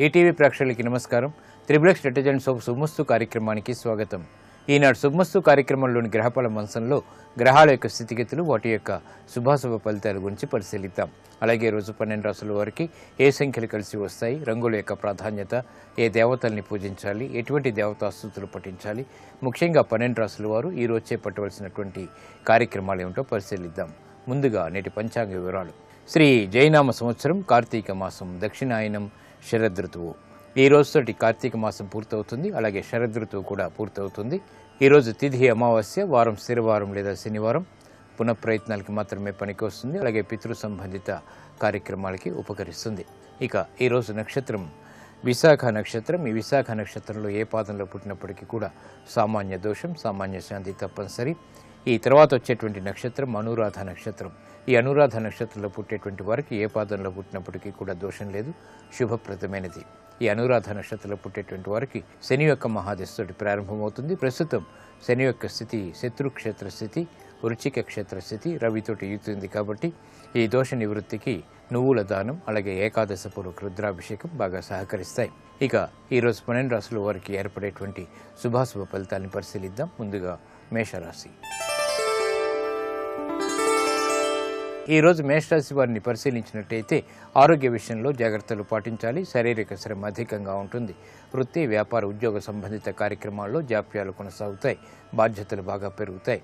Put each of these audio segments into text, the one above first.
ETV ప్రేక్షకులకి నమస్కారం. Triplex detergent soap శుభమస్తు కార్యక్రమానికి స్వాగతం. ఈనాడు శుభమస్తు కార్యక్రమంలోని గ్రహఫల మంచంలో గ్రహాల యొక్క స్థితిగతులు, వాటి యొక్క శుభాశుభ ఫలితాల గురించి పరిశీలిద్దాం. అలాగే రోజు 12 రాశుల వారికి ఏ సంఖ్యలు కలిసి వస్తాయి, రంగుల యొక్క ప్రాధాన్యత, ఏ దేవతల్ని పూజించాలి, ఎటువంటి దేవతాస్తుతులు పఠించాలి, ముఖ్యంగా 12 రాశుల వారు ఈ రోజు చేపట్టవలసినటువంటి కార్యక్రమాలు ఏమిటో పరిశీలిద్దాం. ముందుగా నేటి పంచాంగ వివరాలు. శ్రీ జైనామ సంవత్సరం కార్తీక మాసం, దక్షిణాయనం, శరదృతువు. ఈ రోజుతోటి కార్తీక మాసం పూర్తవుతుంది. అలాగే శరదృతువు కూడా పూర్తవుతుంది. ఈరోజు తిథి అమావాస్య, వారం స్థిరవారం లేదా శనివారం. పునఃప్రయత్నాలకి మాత్రమే పనికి వస్తుంది. అలాగే పితృ సంబంధిత కార్యక్రమాలకి ఉపకరిస్తుంది. ఇక ఈరోజు నక్షత్రం విశాఖ నక్షత్రం. ఈ విశాఖ నక్షత్రంలో ఏ పాదంలో పుట్టినప్పటికీ కూడా సామాన్య దోషం, సామాన్య శాంతి తప్పనిసరి. ఈ తర్వాత వచ్చేటువంటి నక్షత్రం అనురాధ నక్షత్రం. ఈ అనురాధ నక్షత్రంలో పుట్టేటువంటి వారికి ఏ పాదంలో పుట్టినప్పటికీ కూడా దోషం లేదు, శుభప్రదమైనది. ఈ అనురాధ నక్షత్రంలో పుట్టేటువంటి వారికి శని యొక్క మహాదశతోటి ప్రారంభమవుతుంది. ప్రస్తుతం శని యొక్క స్థితి శత్రుక్షేత్ర స్థితి, వృశ్చిక క్షేత్ర స్థితి రవితోటి యూతుంది. కాబట్టి ఈ దోష నివృత్తికి నువ్వుల దానం, అలాగే ఏకాదశ పూర్వక రుద్రాభిషేకం బాగా సహకరిస్తాయి. ఇక ఈరోజు 12 రాశుల వారికి ఏర్పడేటువంటి శుభాశుభ ఫలితాన్ని పరిశీలిద్దాం. ముందుగా మేషరాశి. ఈరోజు మేషరాశి వారిని పరిశీలించినట్టయితే ఆరోగ్య విషయంలో జాగ్రత్తలు పాటించాలి. శారీరక శ్రమ అధికంగా ఉంటుంది. వృత్తి, వ్యాపార, ఉద్యోగ సంబంధిత కార్యక్రమాల్లో జాప్యాలు కొనసాగుతాయి. బాధ్యతలు బాగా పెరుగుతాయి.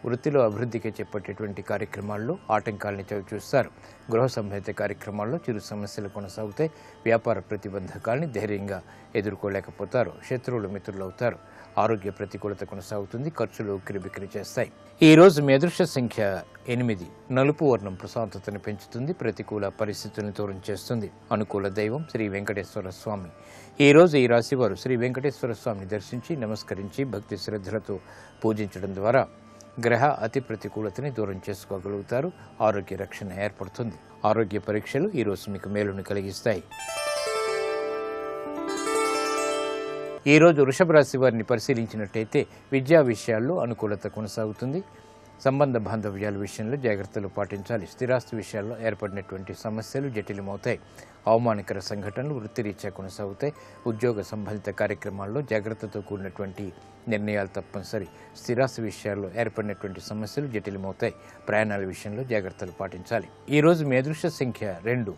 వృత్తిలో అభివృద్ధికి చేపట్టేటువంటి కార్యక్రమాల్లో ఆటంకాలని చవిచూస్తారు. గృహ సంబంధిత కార్యక్రమాల్లో చిరు సమస్యలు కొనసాగుతాయి. వ్యాపార ప్రతిబంధకాలని ధైర్యంగా ఎదుర్కోలేకపోతారు. శత్రువులు మిత్రులు అవుతారు. ఆరోగ్య ప్రతికూలత కొనసాగుతుంది. ఖర్చులు ఉక్కిరిబిక్కిరి చేస్తాయి. ఈ రోజు మీ అదృష్ట సంఖ్య 8. నలుపు వర్ణం ప్రశాంతతను పెంచుతుంది. ప్రతికూల పరిస్థితులను దూరం చేస్తుంది. అనుకూల దైవం శ్రీ వెంకటేశ్వర స్వామి. ఈ రోజు ఈ రాశి వారు శ్రీ వెంకటేశ్వర స్వామిని దర్శించి నమస్కరించి భక్తి శ్రద్ధలతో పూజించడం ద్వారా గ్రహ అతి ప్రతికూలతని దూరం చేసుకోగలుగుతారు. ఆరోగ్య రక్షణ ఏర్పడుతుంది. ఆరోగ్య పరీక్షలు ఈ రోజు మీకు మేలును కలిగిస్తాయి. ఈ రోజు వృషభ రాశి వారిని పరిశీలించినట్టయితే విద్యా విషయాల్లో అనుకూలత కొనసాగుతుంది. సంబంధ బాంధవ్యాల విషయంలో జాగ్రత్తలు పాటించాలి. స్థిరాస్తి విషయాల్లో ఏర్పడినటువంటి సమస్యలు జటిలమవుతాయి. అవమానకర సంఘటనలు వృత్తిరీత్యా కొనసాగుతాయి. ఉద్యోగ సంబంధిత కార్యక్రమాల్లో జాగ్రత్తతో కూడినటువంటి నిర్ణయాలు తప్పనిసరి. స్థిరాస్తి విషయాల్లో ఏర్పడినటువంటి సమస్యలు జటిలమవుతాయి. ప్రయాణాల విషయంలో జాగ్రత్తలు పాటించాలి. ఈ రోజు మీ అదృష్ట సంఖ్య 2.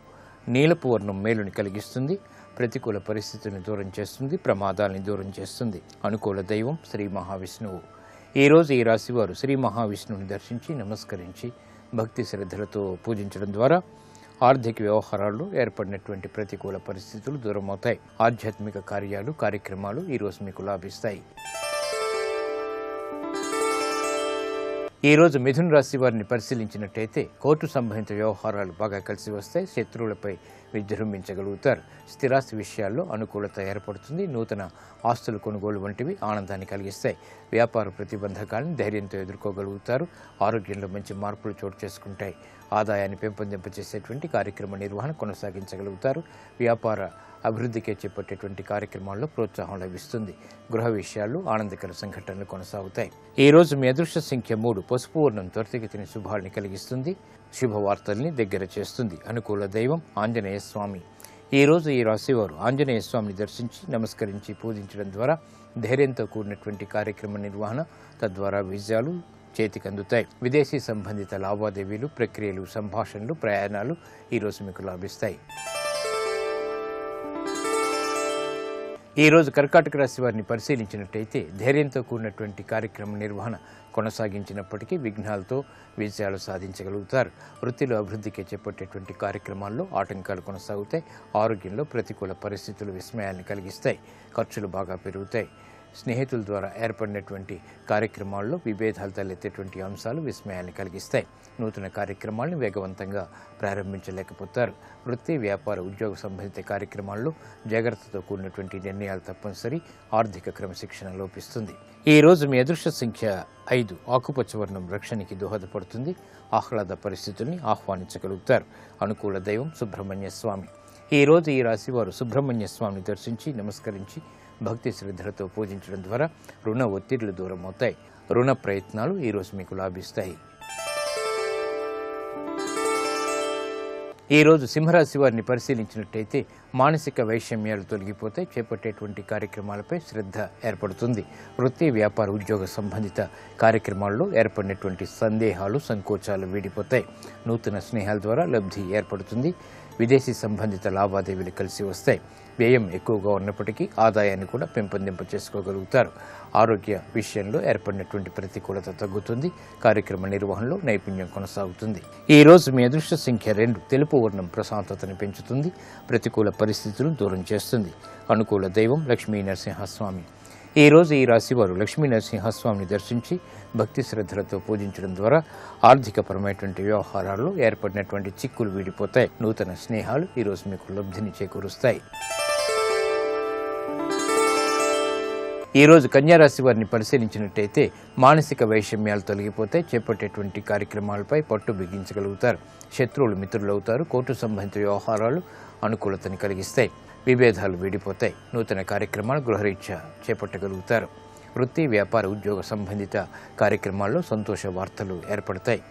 నీలపు వర్ణం మేలుని కలిగిస్తుంది. ప్రతికూల పరిస్థితులను దూరం చేస్తుంది. ప్రమాదాలని దూరం చేస్తుంది. అనుకూల దైవం శ్రీ మహావిష్ణువు. ఈ రోజు ఈ రాశి వారు శ్రీ మహావిష్ణువుని దర్శించి నమస్కరించి భక్తి శ్రద్ధలతో పూజించడం ద్వారా ఆర్థిక వ్యవహారాల్లో ఏర్పడినటువంటి ప్రతికూల పరిస్థితులు దూరమవుతాయి. ఆధ్యాత్మిక కార్యక్రమాలు ఈ రోజు మీకు లాభిస్తాయి. ఈ రోజు మిథున రాశి వారిని పరిశీలించినట్టయితే కోర్టు సంబంధిత వ్యవహారాలు బాగా కలిసి వస్తాయి. శత్రువులపై విజృంభించగలుగుతారు. స్థిరాస్తి విషయాల్లో అనుకూలత ఏర్పడుతుంది. నూతన ఆస్తుల కొనుగోలు వంటివి ఆనందాన్ని కలిగిస్తాయి. వ్యాపార ప్రతిబంధకాలను ధైర్యంతో ఎదుర్కోగలుగుతారు. ఆరోగ్యంలో మంచి మార్పులు చోటు చేసుకుంటాయి. ఆదాయాన్ని పెంపొందింపచేసేటువంటి కార్యక్రమ నిర్వహణ కొనసాగించగలుగుతారు. వ్యాపార అభివృద్ధికి చేపట్టేటువంటి కార్యక్రమాల్లో ప్రోత్సాహం లభిస్తుంది. గృహ విషయాల్లో ఆనందకర సంఘటనలు కొనసాగుతాయి. ఈ రోజు మీ అదృష్ట సంఖ్య 3. పసుపు వర్ణం త్వరితగతిని శుభాల్ని కలిగిస్తుంది. శుభవార్తల్ని దగ్గర చేస్తుంది. అనుకూల దైవం ఆంజనేయ స్వామి. ఈ రోజు ఈ రాశివారు ఆంజనేయ స్వామిని దర్శించి నమస్కరించి పూజించడం ద్వారా ధైర్యంతో కూడినటువంటి కార్యక్రమ నిర్వహణ, తద్వారా విజయాలు చేతికి అందుతాయి. విదేశీ సంబంధిత లావాదేవీలు, ప్రక్రియలు, సంభాషణలు, ప్రయాణాలు ఈరోజు మీకు లాభిస్తాయి. ఈ రోజు కర్కాటక రాశి వారిని పరిశీలించినట్టయితే ధైర్యంతో కూడినటువంటి కార్యక్రమ నిర్వహణ కొనసాగించినప్పటికీ విఘ్నాలతో విజయాలు సాధించగలుగుతారు. వృత్తిలో అభివృద్ధికి చేపట్టేటువంటి కార్యక్రమాల్లో ఆటంకాలు కొనసాగుతాయి. ఆరోగ్యంలో ప్రతికూల పరిస్థితులు విస్మయాన్ని కలిగిస్తాయి. ఖర్చులు బాగా పెరుగుతాయి. స్నేహితుల ద్వారా ఏర్పడినటువంటి కార్యక్రమాల్లో విభేదాలు తలెత్తేటువంటి అంశాలు విస్మయాన్ని కలిగిస్తాయి. నూతన కార్యక్రమాలను వేగవంతంగా ప్రారంభించలేకపోతారు. వృత్తి, వ్యాపార, ఉద్యోగ సంబంధిత కార్యక్రమాల్లో జాగ్రత్తతో కూడినటువంటి నిర్ణయాలు తప్పనిసరి. ఆర్థిక క్రమశిక్షణ లోపిస్తుంది. ఈ రోజు మీ అదృష్ట సంఖ్య 5. ఆకుపచ్చ వర్ణం రక్షణకి దోహదపడుతుంది. ఆహ్లాద పరిస్థితుల్ని ఆహ్వానించగలుగుతారు. అనుకూల దైవం సుబ్రహ్మణ్య స్వామి. ఈ రోజు ఈ రాశి వారు సుబ్రహ్మణ్య స్వామిని దర్శించి నమస్కరించి భక్తి శ్రద్ధలతో పూజించడం ద్వారా రుణ ఒత్తిళ్లు దూరం అవుతాయి. రుణ ప్రయత్నాలు ఈరోజు మీకు లాభిస్తాయి. ఈరోజు సింహరాశి వారిని పరిశీలించినట్టయితే మానసిక వైషమ్యాలు తొలగిపోతే చేపట్టేటువంటి కార్యక్రమాలపై శ్రద్ధ ఏర్పడుతుంది. వృత్తి, వ్యాపార, ఉద్యోగ సంబంధిత కార్యక్రమాల్లో ఏర్పడినటువంటి సందేహాలు, సంకోచాలు వీడిపోతాయి. నూతన స్నేహాల ద్వారా లబ్ధి ఏర్పడుతుంది. విదేశీ సంబంధిత లావాదేవీలు కలిసి వస్తాయి. వ్యయం ఎక్కువగా ఉన్నప్పటికీ ఆదాయాన్ని కూడా పెంపొందింప చేసుకోగలుగుతారు. ఆరోగ్య విషయంలో ఏర్పడినటువంటి ప్రతికూలత తగ్గుతుంది. కార్యక్రమ నిర్వహణలో నైపుణ్యం కొనసాగుతుంది. ఈ రోజు మీ అదృష్ట సంఖ్య 2. తెలుపు వర్ణం ప్రశాంతతను పెంచుతుంది. ప్రతికూల పరిస్థితులను దూరం చేస్తుంది. అనుకూల దైవం లక్ష్మీ నరసింహస్వామి. ఈ రోజు ఈ రాశి వారు లక్ష్మీ నరసింహస్వామిని దర్శించి భక్తి శ్రద్ధలతో పూజించడం ద్వారా ఆర్థికపరమైనటువంటి వ్యవహారాల్లో ఏర్పడినటువంటి చిక్కులు వీడిపోతాయి. నూతన స్నేహాలు ఈ రోజు మీకు లబ్ధిని చేకూరుస్తాయి. ఈ రోజు కన్యారాశి వారిని పరిశీలించినట్టయితే మానసిక వైషమ్యాలు తొలగిపోతే చేపట్టేటువంటి కార్యక్రమాలపై పట్టు బిగించగలుగుతారు. శత్రువులు మిత్రులవుతారు. కోర్టు సంబంధిత వ్యవహారాలు అనుకూలతని కలిగిస్తాయి. విభేదాలు వీడిపోతాయి. నూతన కార్యక్రమాలు గృహరీత్యా చేపట్టగలుగుతారు. వృత్తి, వ్యాపార, ఉద్యోగ సంబంధిత కార్యక్రమాల్లో సంతోష వార్తలు ఏర్పడతాయి.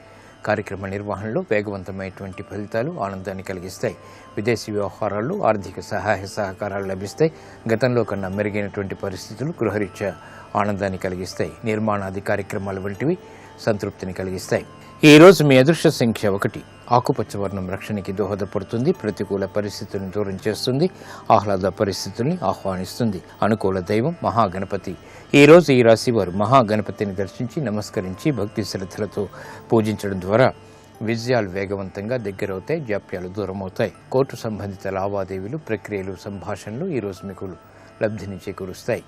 కార్యక్రమ నిర్వహణలో వేగవంతమైనటువంటి ఫలితాలు ఆనందాన్ని కలిగిస్తాయి. విదేశీ వ్యవహారాల్లో ఆర్థిక సహాయ సహకారాలు లభిస్తాయి. గతంలో కన్నా మెరుగైనటువంటి పరిస్థితులు గృహరీత్యా ఆనందాన్ని కలిగిస్తాయి. నిర్మాణాది కార్యక్రమాలు వంటివి సంతృప్తిని కలిగిస్తాయి. ఈ రోజు మీ అదృష్ట సంఖ్య 1. ఆకుపచ్చ వర్ణం రక్షణకి దోహదపడుతుంది. ప్రతికూల పరిస్థితులను దూరం చేస్తుంది. ఆహ్లాద పరిస్థితుల్ని ఆహ్వానిస్తుంది. అనుకూల దైవం మహాగణపతి. ఈ రోజు ఈ రాశి వారు మహాగణపతిని దర్శించి నమస్కరించి భక్తి శ్రద్ధలతో పూజించడం ద్వారా విజయాలు వేగవంతంగా దగ్గరవుతాయి. జాప్యాలు దూరమవుతాయి. కోర్టు సంబంధిత లావాదేవీలు, ప్రక్రియలు, సంభాషణలు ఈ రోజు మీకు లబ్ధిని చేకూరుస్తాయి.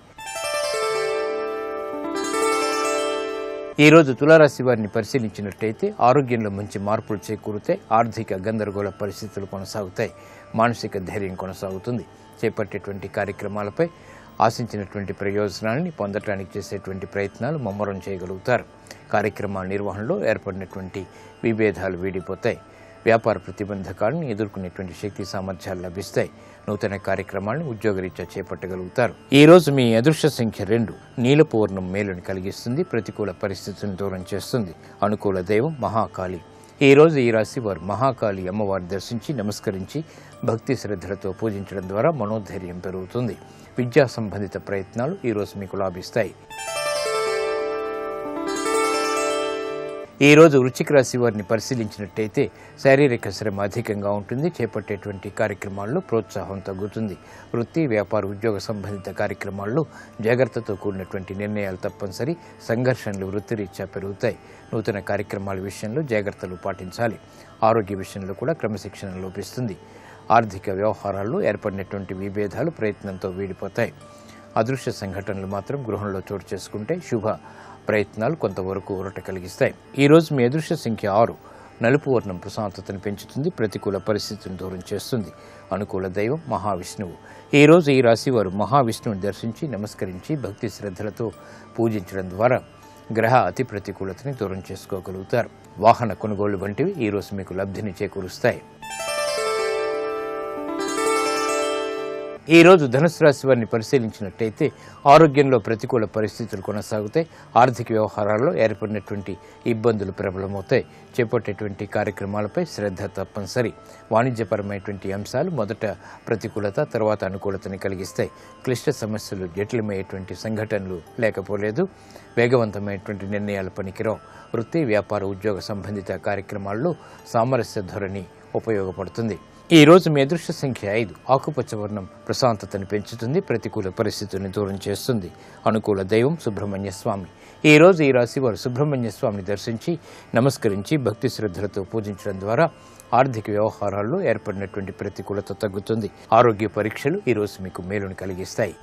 ఈ రోజు తులారాశి వారిని పరిశీలించినట్టయితే ఆరోగ్యంలో మంచి మార్పులు చేకూరుతాయి. ఆర్థిక గందరగోళ పరిస్థితులు కొనసాగుతాయి. మానసిక ధైర్యం కొనసాగుతుంది. చేపట్టేటువంటి కార్యక్రమాలపై ఆశించినటువంటి ప్రయోజనాన్ని పొందటానికి చేసేటువంటి ప్రయత్నాలు ముమ్మరం చేయగలుగుతారు. కార్యక్రమాల నిర్వహణలో ఏర్పడినటువంటి విభేదాలు వీడిపోతాయి. వ్యాపార ప్రతిబంధకాలను ఎదుర్కొనేటువంటి శక్తి సామర్థ్యాలు లభిస్తాయి. నూతన కార్యక్రమాలను ఉద్యోగరీత్యా చేపట్టగలుగుతారు. ఈ రోజు మీ అదృష్ట సంఖ్య 2. నీలపు వర్ణం మేలుని కలిగిస్తుంది. ప్రతికూల పరిస్థితులను దూరం చేస్తుంది. అనుకూల దైవం మహాకాళి. ఈ రోజు ఈ రాశి వారు మహాకాళి అమ్మవారిని దర్శించి నమస్కరించి భక్తి శ్రద్ధలతో పూజించడం ద్వారా మనోధైర్యం పెరుగుతుంది. విద్యా సంబంధిత ప్రయత్నాలు ఈ రోజు మీకు లాభిస్తాయి. ఈ రోజు వృశ్చిక రాశి వారిని పరిశీలించినట్టయితే శారీరక శ్రమ అధికంగా ఉంటుంది. చేపట్టేటువంటి కార్యక్రమాల్లో ప్రోత్సాహం తగ్గుతుంది. వృత్తి, వ్యాపార, ఉద్యోగ సంబంధిత కార్యక్రమాల్లో జాగ్రత్తతో కూడినటువంటి నిర్ణయాలు తప్పనిసరి. సంఘర్షణలు వృత్తిరీత్యా పెరుగుతాయి. నూతన కార్యక్రమాల విషయంలో జాగ్రత్తలు పాటించాలి. ఆరోగ్య విషయంలో కూడా క్రమశిక్షణ లోపిస్తుంది. ఆర్థిక వ్యవహారాల్లో ఏర్పడినటువంటి విభేదాలు ప్రయత్నంతో వీడిపోతాయి. అదృశ్య సంఘటనలు మాత్రం గృహంలో చోటు చేసుకుంటే శుభ ప్రయత్నాలు కొంతవరకు ఊరట కలిగిస్తాయి. ఈ రోజు మీ అదృష్ట సంఖ్య 6. నలుపు వర్ణం ప్రశాంతతను పెంచుతుంది. ప్రతికూల పరిస్థితులను దూరం చేస్తుంది. అనుకూల దైవం మహావిష్ణువు. ఈ రోజు ఈ రాశి వారు మహావిష్ణువుని దర్శించి నమస్కరించి భక్తి శ్రద్ధలతో పూజించడం ద్వారా గ్రహ అతి ప్రతికూలతని దూరం చేసుకోగలుగుతారు. వాహన కొనుగోలు వంటివి ఈ రోజు మీకు లబ్ధిని చేకూరుస్తాయి. ఈ రోజు ధనుసు రాశి వారిని పరిశీలించినట్టయితే ఆరోగ్యంలో ప్రతికూల పరిస్థితులు కొనసాగుతాయి. ఆర్థిక వ్యవహారాల్లో ఏర్పడినటువంటి ఇబ్బందులు ప్రబలమవుతాయి. చేపట్టేటువంటి కార్యక్రమాలపై శ్రద్ధ తప్పనిసరి. వాణిజ్యపరమైనటువంటి అంశాలు మొదట ప్రతికూలత, తర్వాత అనుకూలతని కలిగిస్తాయి. క్లిష్ట సమస్యలు, జటిలమయ్యేటువంటి సంఘటనలు లేకపోలేదు. వేగవంతమైనటువంటి నిర్ణయాలు పనికిరావు. వృత్తి, వ్యాపార, ఉద్యోగ సంబంధిత కార్యక్రమాల్లో సామరస్య ధోరణి ఉపయోగపడుతుంది. ఈ రోజు మీ అదృష్ట సంఖ్య 5. ఆకుపచ్చ వర్ణం ప్రశాంతతను పెంచుతుంది. ప్రతికూల పరిస్థితుల్ని దూరం చేస్తుంది. అనుకూల దైవం సుబ్రహ్మణ్య స్వామి. ఈ రోజు ఈ రాశి వారు సుబ్రహ్మణ్య స్వామిని దర్శించి నమస్కరించి భక్తి శ్రద్ధలతో పూజించడం ద్వారా ఆర్థిక వ్యవహారాల్లో ఏర్పడినటువంటి ప్రతికూలత తగ్గుతుంది. ఆరోగ్య పరీక్షలు ఈ రోజు మీకు మేలుని కలిగిస్తాయి.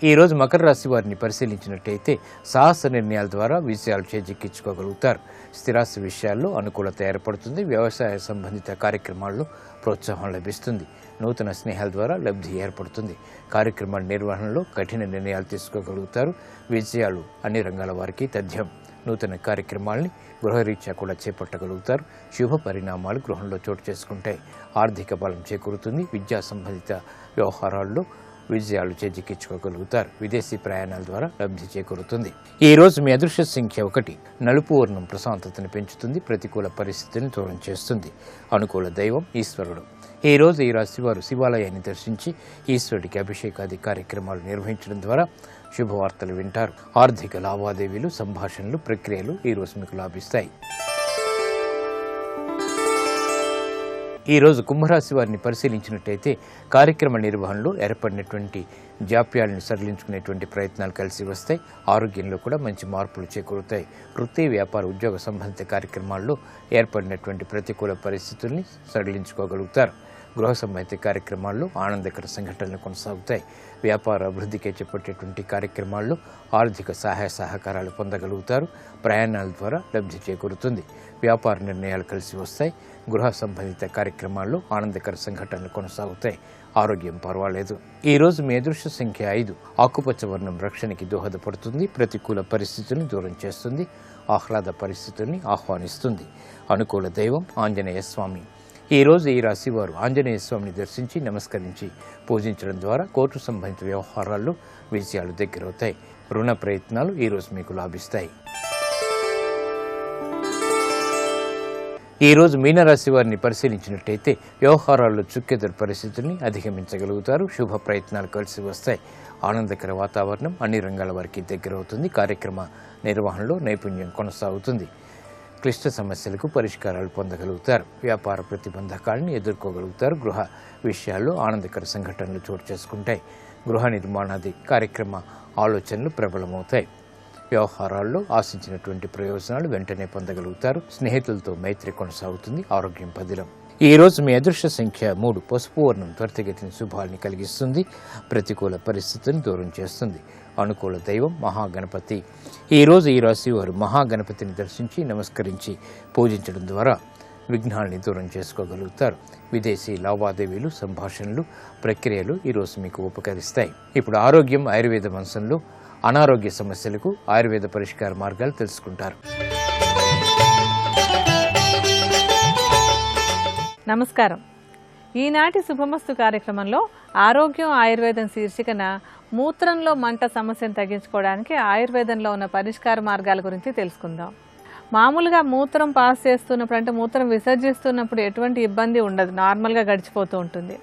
ఈ రోజు మకర రాశి వారిని పరిశీలించినట్టయితే సాహస నిర్ణయాల ద్వారా విజయాలు చేజిక్కించుకోగలుగుతారు. స్థిరాస్తి విషయాల్లో అనుకూలత ఏర్పడుతుంది. వ్యవసాయ సంబంధిత కార్యక్రమాల్లో ప్రోత్సాహం లభిస్తుంది. నూతన స్నేహాల ద్వారా లబ్ధి ఏర్పడుతుంది. కార్యక్రమాల నిర్వహణలో కఠిన నిర్ణయాలు తీసుకోగలుగుతారు. విజయాలు అన్ని రంగాల వారికి తథ్యం. నూతన కార్యక్రమాల్ని గృహరీత్యా కూడా చేపట్టగలుగుతారు. శుభ పరిణామాలు గృహంలో చోటు చేసుకుంటాయి. ఆర్థిక బలం చేకూరుతుంది. విద్యా సంబంధిత వ్యవహారాల్లో విజయాలు చేజిక్కించుకోగలుగుతారు. విదేశీ ప్రయాణాల ద్వారా లబ్ధి చేకూరుతుంది. ఈ రోజు మీ అదృష్ట సంఖ్య 1. నలుపు వర్ణం ప్రశాంతతను పెంచుతుంది, ప్రతికూల పరిస్థితిని దూరం చేస్తుంది. అనుకూల దైవం ఈశ్వరుడు. ఈ రోజు ఈ రాశి వారు శివాలయాన్ని దర్శించి ఈశ్వరుడికి అభిషేకాది కార్యక్రమాలు నిర్వహించడం ద్వారా శుభవార్తలు వింటారు. ఆర్థిక లావాదేవీలు, సంభాషణలు, ప్రక్రియలు ఈ రోజు మీకు లాభిస్తాయి. ఈ రోజు కుంభరాశి వారిని పరిశీలించినట్టయితే కార్యక్రమ నిర్వహణలో ఏర్పడినటువంటి జాప్యాలను సడలించుకునేటువంటి ప్రయత్నాలు కలిసి వస్తాయి. ఆరోగ్యంలో కూడా మంచి మార్పులు చేకూరుతాయి. వృత్తి, వ్యాపార, ఉద్యోగ సంబంధిత కార్యక్రమాల్లో ఏర్పడినటువంటి ప్రతికూల పరిస్థితుల్ని సడలించుకోగలుగుతారు. గృహ సంబంధిత కార్యక్రమాల్లో ఆనందకర సంఘటనలు కొనసాగుతాయి. వ్యాపార అభివృద్ధికి చేపట్టేటువంటి కార్యక్రమాల్లో ఆర్థిక సహాయ సహకారాలు పొందగలుగుతారు. ప్రయాణాల ద్వారా లబ్ధి చేకూరుతుంది. వ్యాపార నిర్ణయాలు కలిసి వస్తాయి. గృహ సంబంధిత కార్యక్రమాల్లో ఆనందకర సంఘటనలు కొనసాగుతాయి. ఆరోగ్యం పర్వాలేదు. ఈ రోజు మీ అదృష్ట సంఖ్య 5. ఆకుపచ్చ వర్ణం రక్షణకి దోహదపడుతుంది, ప్రతికూల పరిస్థితులను దూరం చేస్తుంది, ఆహ్లాద పరిస్థితుల్ని ఆహ్వానిస్తుంది. అనుకూల దైవం ఆంజనేయ స్వామి. ఈ రోజు ఈ రాశి వారు ఆంజనేయ స్వామిని దర్శించి నమస్కరించి పూజించడం ద్వారా కోర్టు సంబంధిత వ్యవహారాల్లో విజయాలు దగ్గరవుతాయి. రుణ ప్రయత్నాలు ఈ రోజు మీకు లాభిస్తాయి. ఈ రోజు మీనరాశి వారిని పరిశీలించినట్టయితే వ్యవహారాల్లో చుక్కెదురు పరిస్థితుల్ని అధిగమించగలుగుతారు. శుభ ప్రయత్నాలు కలిసి వస్తాయి. ఆనందకర వాతావరణం అన్ని రంగాల వారికి దగ్గరవుతుంది. కార్యక్రమ నిర్వహణలో నైపుణ్యం కొనసాగుతుంది. క్లిష్ట సమస్యలకు పరిష్కారాలు పొందగలుగుతారు. వ్యాపార ప్రతిబంధకాలను ఎదుర్కోగలుగుతారు. గృహ విషయాల్లో ఆనందకర సంఘటనలు చోటు చేసుకుంటాయి. గృహ నిర్మాణాది కార్యక్రమ ఆలోచనలు ప్రబలమవుతాయి. వ్యవహారాల్లో ఆశించినటువంటి ప్రయోజనాలు వెంటనే పొందగలుగుతారు. స్నేహితులతో మైత్రి కొనసాగుతుంది. ఆరోగ్యం పదిలం. ఈ రోజు మీ అదృష్ట సంఖ్య 3. పసుపు వర్ణం త్వరితగతిన శుభాల్ని కలిగిస్తుంది, ప్రతికూల పరిస్థితులను దూరం చేస్తుంది. అనుకూల దైవం మహాగణపతి. ఈ రోజు ఈ రాశి వారు మహాగణపతిని దర్శించి నమస్కరించి పూజించడం ద్వారా విఘ్నాల్ని దూరం చేసుకోగలుగుతారు. విదేశీ లావాదేవీలు, సంభాషణలు, ప్రక్రియలు ఈరోజు మీకు ఉపకరిస్తాయి. ఇప్పుడు ఆరోగ్యం ఆయుర్వేద అంశంలో అనారోగ్య సమస్యలకు ఆయుర్వేద పరిష్కార మార్గాలు తెలుసుకుంటారు. నమస్కారం. ఈనాటి శుభమస్తు కార్యక్రమంలో ఆరోగ్యం ఆయుర్వేదం శీర్షికన మూత్రంలో మంట సమస్యను తగ్గించుకోవడానికి ఆయుర్వేదంలో ఉన్న పరిష్కార మార్గాల గురించి తెలుసుకుందాం. మామూలుగా మూత్రం పాస్ చేస్తున్నప్పుడు, అంటే మూత్రం విసర్జిస్తున్నప్పుడు ఎటువంటి ఇబ్బంది ఉండదు, నార్మల్గా గడిచిపోతూ ఉంటుంది.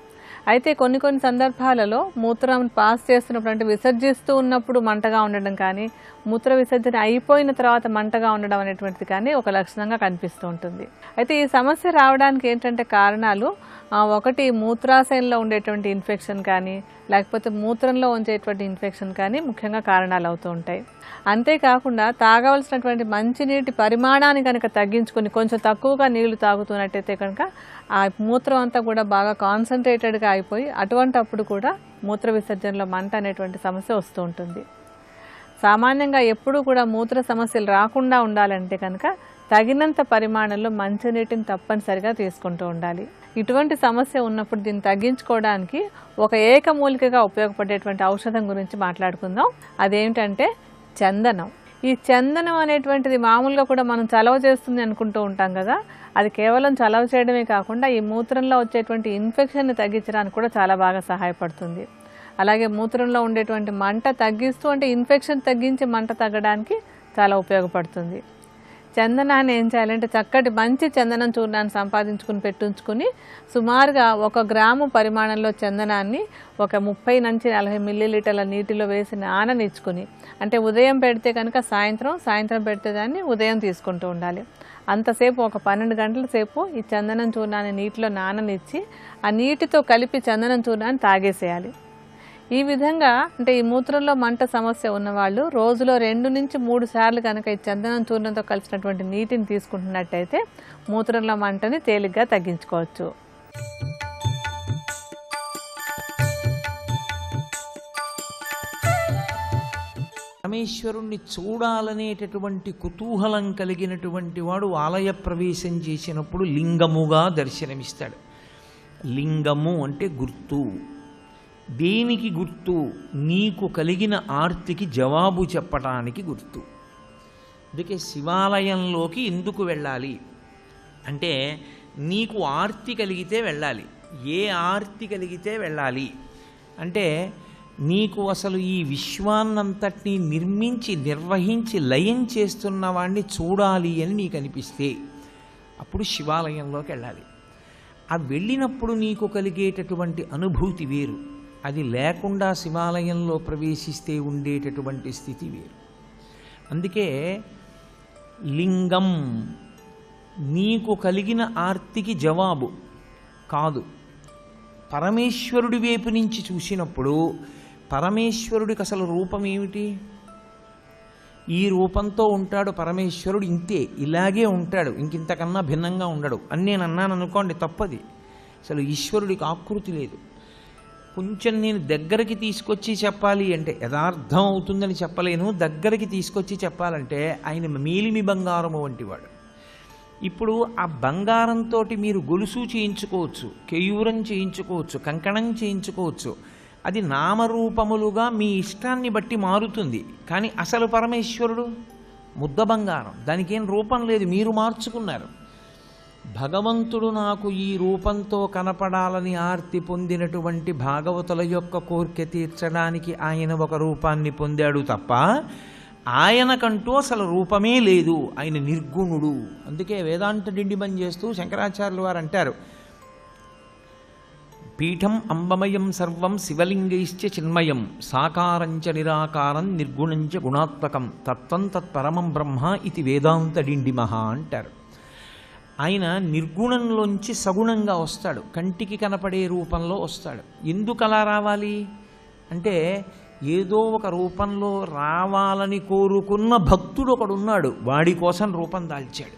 అయితే కొన్ని సందర్భాలలో మూత్రం పాస్ చేస్తున్నప్పుడు, అంటే విసర్జిస్తూ ఉన్నప్పుడు మంటగా ఉండడం కానీ, మూత్ర విసర్జన అయిపోయిన తర్వాత మంటగా ఉండడం అనేటువంటిది కానీ ఒక లక్షణంగా కనిపిస్తూ ఉంటుంది. అయితే ఈ సమస్య రావడానికి ఏంటంటే కారణాలు, ఒకటి మూత్రాశయంలో ఉండేటువంటి ఇన్ఫెక్షన్ కానీ, లేకపోతే మూత్రంలో ఉంచేటువంటి ఇన్ఫెక్షన్ కానీ ముఖ్యంగా కారణాలు అవుతూ ఉంటాయి. అంతేకాకుండా తాగవలసినటువంటి మంచినీటి పరిమాణాన్ని కనుక తగ్గించుకొని కొంచెం తక్కువగా నీళ్లు తాగుతున్నట్టయితే కనుక ఆ మూత్రం అంతా కూడా బాగా కాన్సన్ట్రేటెడ్గా అయిపోయి అటువంటప్పుడు కూడా మూత్ర విసర్జనలో మంట అనేటువంటి సమస్య వస్తూ ఉంటుంది. సామాన్యంగా ఎప్పుడూ కూడా మూత్ర సమస్యలు రాకుండా ఉండాలంటే కనుక తగినంత పరిమాణంలో మంచినీటిని తప్పనిసరిగా తీసుకుంటూ ఉండాలి. ఇటువంటి సమస్య ఉన్నప్పుడు దీన్ని తగ్గించుకోవడానికి ఒక ఏకమూలికగా ఉపయోగపడేటువంటి ఔషధం గురించి మాట్లాడుకుందాం. అదేంటంటే చందనం. ఈ చందనం అనేటువంటిది మామూలుగా కూడా మనం చలవ చేస్తుంది అనుకుంటూ ఉంటాం కదా, అది కేవలం చలవ చేయడమే కాకుండా ఈ మూత్రంలో వచ్చేటువంటి ఇన్ఫెక్షన్ని తగ్గించడానికి కూడా చాలా బాగా సహాయపడుతుంది. అలాగే మూత్రంలో ఉండేటువంటి మంట తగ్గిస్తూ, అంటే ఇన్ఫెక్షన్ తగ్గించి మంట తగ్గడానికి చాలా ఉపయోగపడుతుంది. చందనాన్ని ఏం చేయాలంటే చక్కటి మంచి చందనం చూర్ణాన్ని సంపాదించుకుని పెట్టుంచుకుని సుమారుగా 1 గ్రాము పరిమాణంలో చందనాన్ని ఒక 30 నుంచి 40 మిల్లీలీటర్ల నీటిలో వేసి నాననిచ్చుకుని, అంటే ఉదయం పెడితే కనుక సాయంత్రం పెడితే దాన్ని ఉదయం తీసుకుంటూ ఉండాలి. అంతసేపు ఒక 12 గంటల సేపు ఈ చందనం చూర్ణాన్ని నీటిలో నాననిచ్చి ఆ నీటితో కలిపి చందనం చూర్ణాన్ని తాగేసేయాలి. ఈ విధంగా, అంటే ఈ మూత్రంలో మంట సమస్య ఉన్నవాళ్ళు రోజులో 2 నుంచి 3 సార్లు కనుక ఈ చందనం చూర్ణంతో కలిసినటువంటి నీటిని తీసుకుంటున్నట్టయితే మూత్రంలో మంటని తేలిగ్గా తగ్గించుకోవచ్చు. పరమేశ్వరుణ్ణి చూడాలనేటటువంటి కుతూహలం కలిగినటువంటి వాడు ఆలయ ప్రవేశం చేసినప్పుడు లింగముగా దర్శనమిస్తాడు. లింగము అంటే గుర్తు. దేనికి గుర్తు? నీకు కలిగిన ఆర్తికి జవాబు చెప్పటానికి గుర్తు. అందుకే శివాలయంలోకి ఎందుకు వెళ్ళాలి అంటే, నీకు ఆర్తి కలిగితే వెళ్ళాలి. ఏ ఆర్తి కలిగితే వెళ్ళాలి అంటే, నీకు అసలు ఈ విశ్వాన్నంతటినీ నిర్మించి నిర్వహించి లయం చేస్తున్న వాడిని చూడాలి అని నీకు అనిపిస్తే అప్పుడు శివాలయంలోకి వెళ్ళాలి. ఆ వెళ్ళినప్పుడు నీకు కలిగేటటువంటి అనుభూతి వేరు, అది లేకుండా శివాలయంలో ప్రవేశిస్తే ఉండేటటువంటి స్థితి వేరు. అందుకే లింగం నీకు కలిగిన ఆర్తికి జవాబు కాదు. పరమేశ్వరుడి వైపు నుంచి చూసినప్పుడు పరమేశ్వరుడికి అసలు రూపం ఏమిటి? ఈ రూపంతో ఉంటాడు పరమేశ్వరుడు, ఇంతే, ఇలాగే ఉంటాడు, ఇంకింతకన్నా భిన్నంగా ఉండడు అని నేను అన్నాను అనుకోండి, తప్పది. అసలు ఈశ్వరుడికి ఆకృతి లేదు. కొంచెం నేను దగ్గరికి తీసుకొచ్చి చెప్పాలి అంటే యథార్థం అవుతుందని చెప్పలేను, దగ్గరికి తీసుకొచ్చి చెప్పాలంటే ఆయన మేలిమి బంగారము వంటివాడు. ఇప్పుడు ఆ బంగారంతో మీరు గొలుసు చేయించుకోవచ్చు, కేయూరం చేయించుకోవచ్చు, కంకణం చేయించుకోవచ్చు, అది నామరూపములుగా మీ ఇష్టాన్ని బట్టి మారుతుంది. కానీ అసలు పరమేశ్వరుడు ముద్ద బంగారం, దానికి ఏం రూపం లేదు, మీరు మార్చుకున్నారు. భగవంతుడు నాకు ఈ రూపంతో కనపడాలని ఆర్తి పొందినటువంటి భాగవతుల యొక్క కోరిక తీర్చడానికి ఆయన ఒక రూపాన్ని పొందాడు తప్ప ఆయనకంటూ అసలు రూపమే లేదు, ఆయన నిర్గుణుడు. అందుకే వేదాంత డిండిమం చేస్తూ శంకరాచార్యులు వారు అంటారు, పీఠం అంబమయం సర్వం శివలింగైశ్చ చిన్మయం సాకారంచ నిరాకారం నిర్గుణంచ గుణాత్మకం తత్వం తత్పరమం బ్రహ్మ ఇది వేదాంత డిండిమహ అంటారు. ఆయన నిర్గుణంలోంచి సగుణంగా వస్తాడు, కంటికి కనపడే రూపంలో వస్తాడు. ఎందుకు అలా రావాలి అంటే ఏదో ఒక రూపంలో రావాలని కోరుకున్న భక్తుడు ఒకడున్నాడు, వాడి కోసం రూపం దాల్చాడు.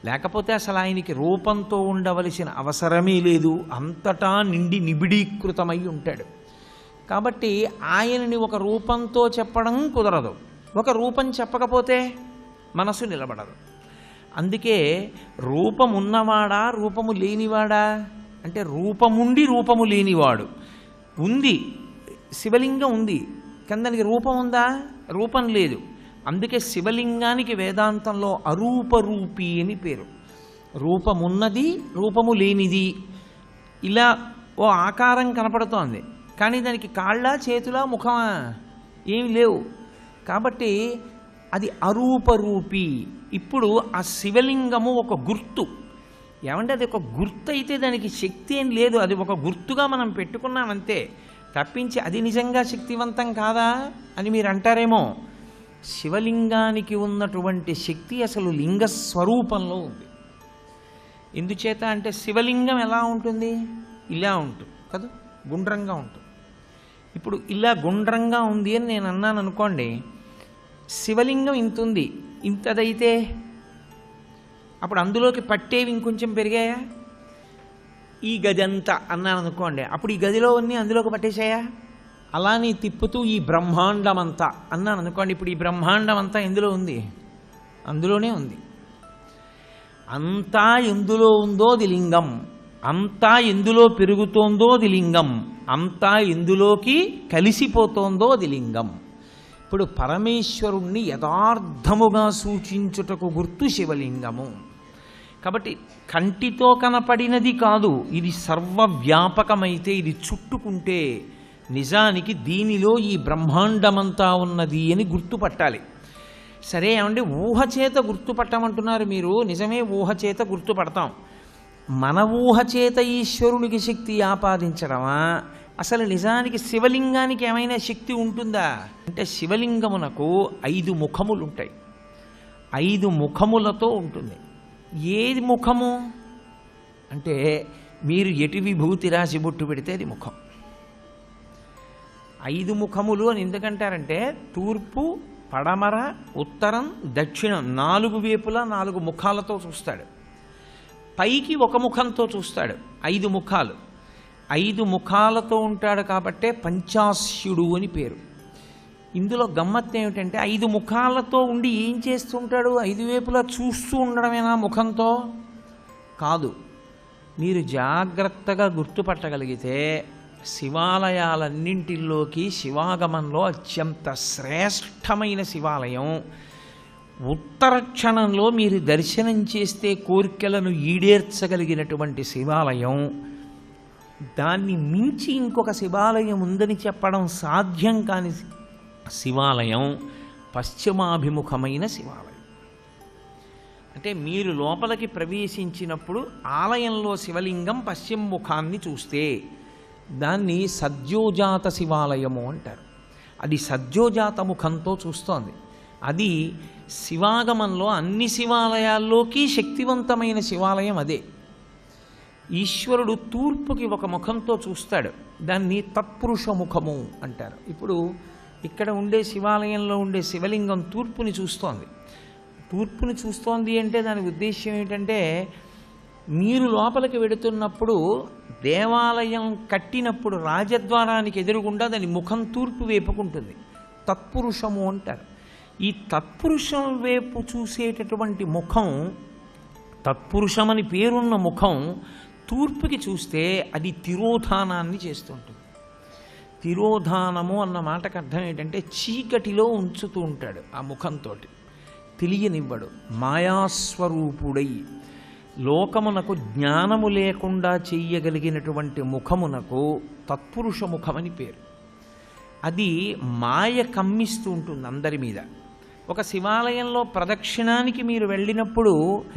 లేకపోతే అసలు ఆయనకి రూపంతో ఉండవలసిన అవసరమే లేదు, అంతటా నిండి నిబిడీకృతమై ఉంటాడు. కాబట్టి ఆయనని ఒక రూపంతో చెప్పడం కుదరదు, ఒక రూపం చెప్పకపోతే మనసు నిలబడదు. అందుకే రూపం ఉన్నవాడా రూపము లేనివాడా అంటే రూపముండి రూపము లేనివాడు. ఉంది, శివలింగం ఉంది, కానీ దానికి రూపం ఉందా? రూపం లేదు. అందుకే శివలింగానికి వేదాంతంలో అరూపరూపి అని పేరు. రూపమున్నది రూపము లేనిది, ఇలా ఓ ఆకారం కనపడుతోంది, కానీ దానికి కాళ్ళ చేతుల ముఖమా ఏమి లేవు. కాబట్టి అది అరూపరూపి. ఇప్పుడు ఆ శివలింగము ఒక గుర్తు. ఏమంటే అది ఒక గుర్తు అయితే దానికి శక్తి ఏం లేదు, అది ఒక గుర్తుగా మనం పెట్టుకున్నామంతే తప్పించి అది నిజంగా శక్తివంతం కాదా అని మీరు అంటారేమో. శివలింగానికి ఉన్నటువంటి శక్తి అసలు లింగ స్వరూపంలో ఉంది. ఎందుచేత అంటే శివలింగం ఎలా ఉంటుంది? ఇలా ఉంటుంది కదా, గుండ్రంగా ఉంటుంది. ఇప్పుడు ఇలా గుండ్రంగా ఉంది అని నేను అన్నాను అనుకోండి, శివలింగం ఇంత ఉంది, ఇంతదైతే అప్పుడు అందులోకి పట్టేవి ఇంకొంచెం పెరిగాయా? ఈ గది అంతా అన్నాను అనుకోండి, అప్పుడు ఈ గదిలో అన్నీ అందులోకి పట్టేశాయా? అలానే తిప్పుతూ ఈ బ్రహ్మాండం అంతా అన్నాను అనుకోండి, ఇప్పుడు ఈ బ్రహ్మాండం అంతా ఎందులో ఉంది? అందులోనే ఉంది. అంతా ఎందులో ఉందో అది లింగం, అంతా ఎందులో పెరుగుతోందో అది లింగం, అంతా ఎందులోకి కలిసిపోతోందో అది లింగం. ఇప్పుడు పరమేశ్వరుణ్ణి యథార్థముగా సూచించుటకు గుర్తు శివలింగము. కాబట్టి కంటితో కనపడినది కాదు, ఇది సర్వవ్యాపకమైతే, ఇది చుట్టుకుంటే నిజానికి దీనిలో ఈ బ్రహ్మాండమంతా ఉన్నది అని గుర్తుపట్టాలి. సరే ఏమంటే ఊహచేత గుర్తుపట్టమంటున్నారు మీరు, నిజమే ఊహచేత గుర్తుపడతాం. మన ఊహచేత ఈశ్వరునికి శక్తి ఆపాదించడమా? అసలు నిజానికి శివలింగానికి ఏమైనా శక్తి ఉంటుందా అంటే శివలింగమునకు 5 ముఖములు ఉంటాయి, 5 ముఖములతో ఉంటుంది. ఏది ముఖము అంటే మీరు ఎటు విభూతి రాసి బొట్టు పెడితే అది ముఖం. 5 ముఖములు అని ఎందుకంటారంటే తూర్పు, పడమర, ఉత్తరం, దక్షిణం 4 వైపులా 4 ముఖాలతో చూస్తాడు. పైకి ఒక ముఖంతో చూస్తాడు, 5 ముఖాలు. 5 ముఖాలతో ఉంటాడు కాబట్టే పంచాస్యుడు అని పేరు. ఇందులో గమ్మత్తు ఏమిటంటే 5 ముఖాలతో ఉండి ఏం చేస్తుంటాడు? 5 వైపులా చూస్తూ ఉండడమేనా ముఖంతో? కాదు. మీరు జాగ్రత్తగా గుర్తుపట్టగలిగితే శివాలయాలన్నింటిలోకి శివాగమంలో అత్యంత శ్రేష్టమైన శివాలయం, ఉత్తర క్షణంలో మీరు దర్శనం చేస్తే కోరికలను ఈడేర్చగలిగినటువంటి శివాలయం దాన్ని మించి ఇంకొక శివాలయం ఉందని చెప్పడం సాధ్యం కాని శివాలయం పశ్చిమాభిముఖమైన శివాలయం. అంటే మీరు లోపలికి ప్రవేశించినప్పుడు ఆలయంలో శివలింగం పశ్చిమ ముఖాన్ని చూస్తే దాన్ని సద్యోజాత శివాలయము అంటారు. అది సద్యోజాత ముఖంతో చూస్తోంది. అది శివాగమంలో అన్ని శివాలయాల్లోకి శక్తివంతమైన శివాలయం అదే. ఈశ్వరుడు తూర్పుకి ఒక ముఖంతో చూస్తాడు, దాన్ని తత్పురుష ముఖము అంటారు. ఇప్పుడు ఇక్కడ ఉండే శివాలయంలో ఉండే శివలింగం తూర్పుని చూస్తోంది. తూర్పుని చూస్తోంది అంటే దాని ఉద్దేశ్యం ఏంటంటే, మీరు లోపలికి వెడుతున్నప్పుడు దేవాలయం కట్టినప్పుడు రాజద్వారానికి ఎదురుగుండా దాని ముఖం తూర్పు వైపుకుంటుంది. తత్పురుషము అంటారు. ఈ తత్పురుషం వైపు చూసేటటువంటి ముఖం, తత్పురుషమని పేరున్న ముఖం తూర్పుకి చూస్తే అది తిరోధానాన్ని చేస్తుంటుంది. తిరోధానము అన్న మాటకు అర్థం ఏంటంటే చీకటిలో ఉంచుతూ ఉంటాడు. ఆ ముఖంతో తెలియనివ్వడు. మాయాస్వరూపుడై లోకమునకు జ్ఞానము లేకుండా చెయ్యగలిగినటువంటి ముఖమునకు తత్పురుష ముఖమని పేరు. అది మాయ కమ్మిస్తూ ఉంటుంది అందరి మీద. ఒక శివాలయంలో ప్రదక్షిణానికి మీరు వెళ్ళినప్పుడు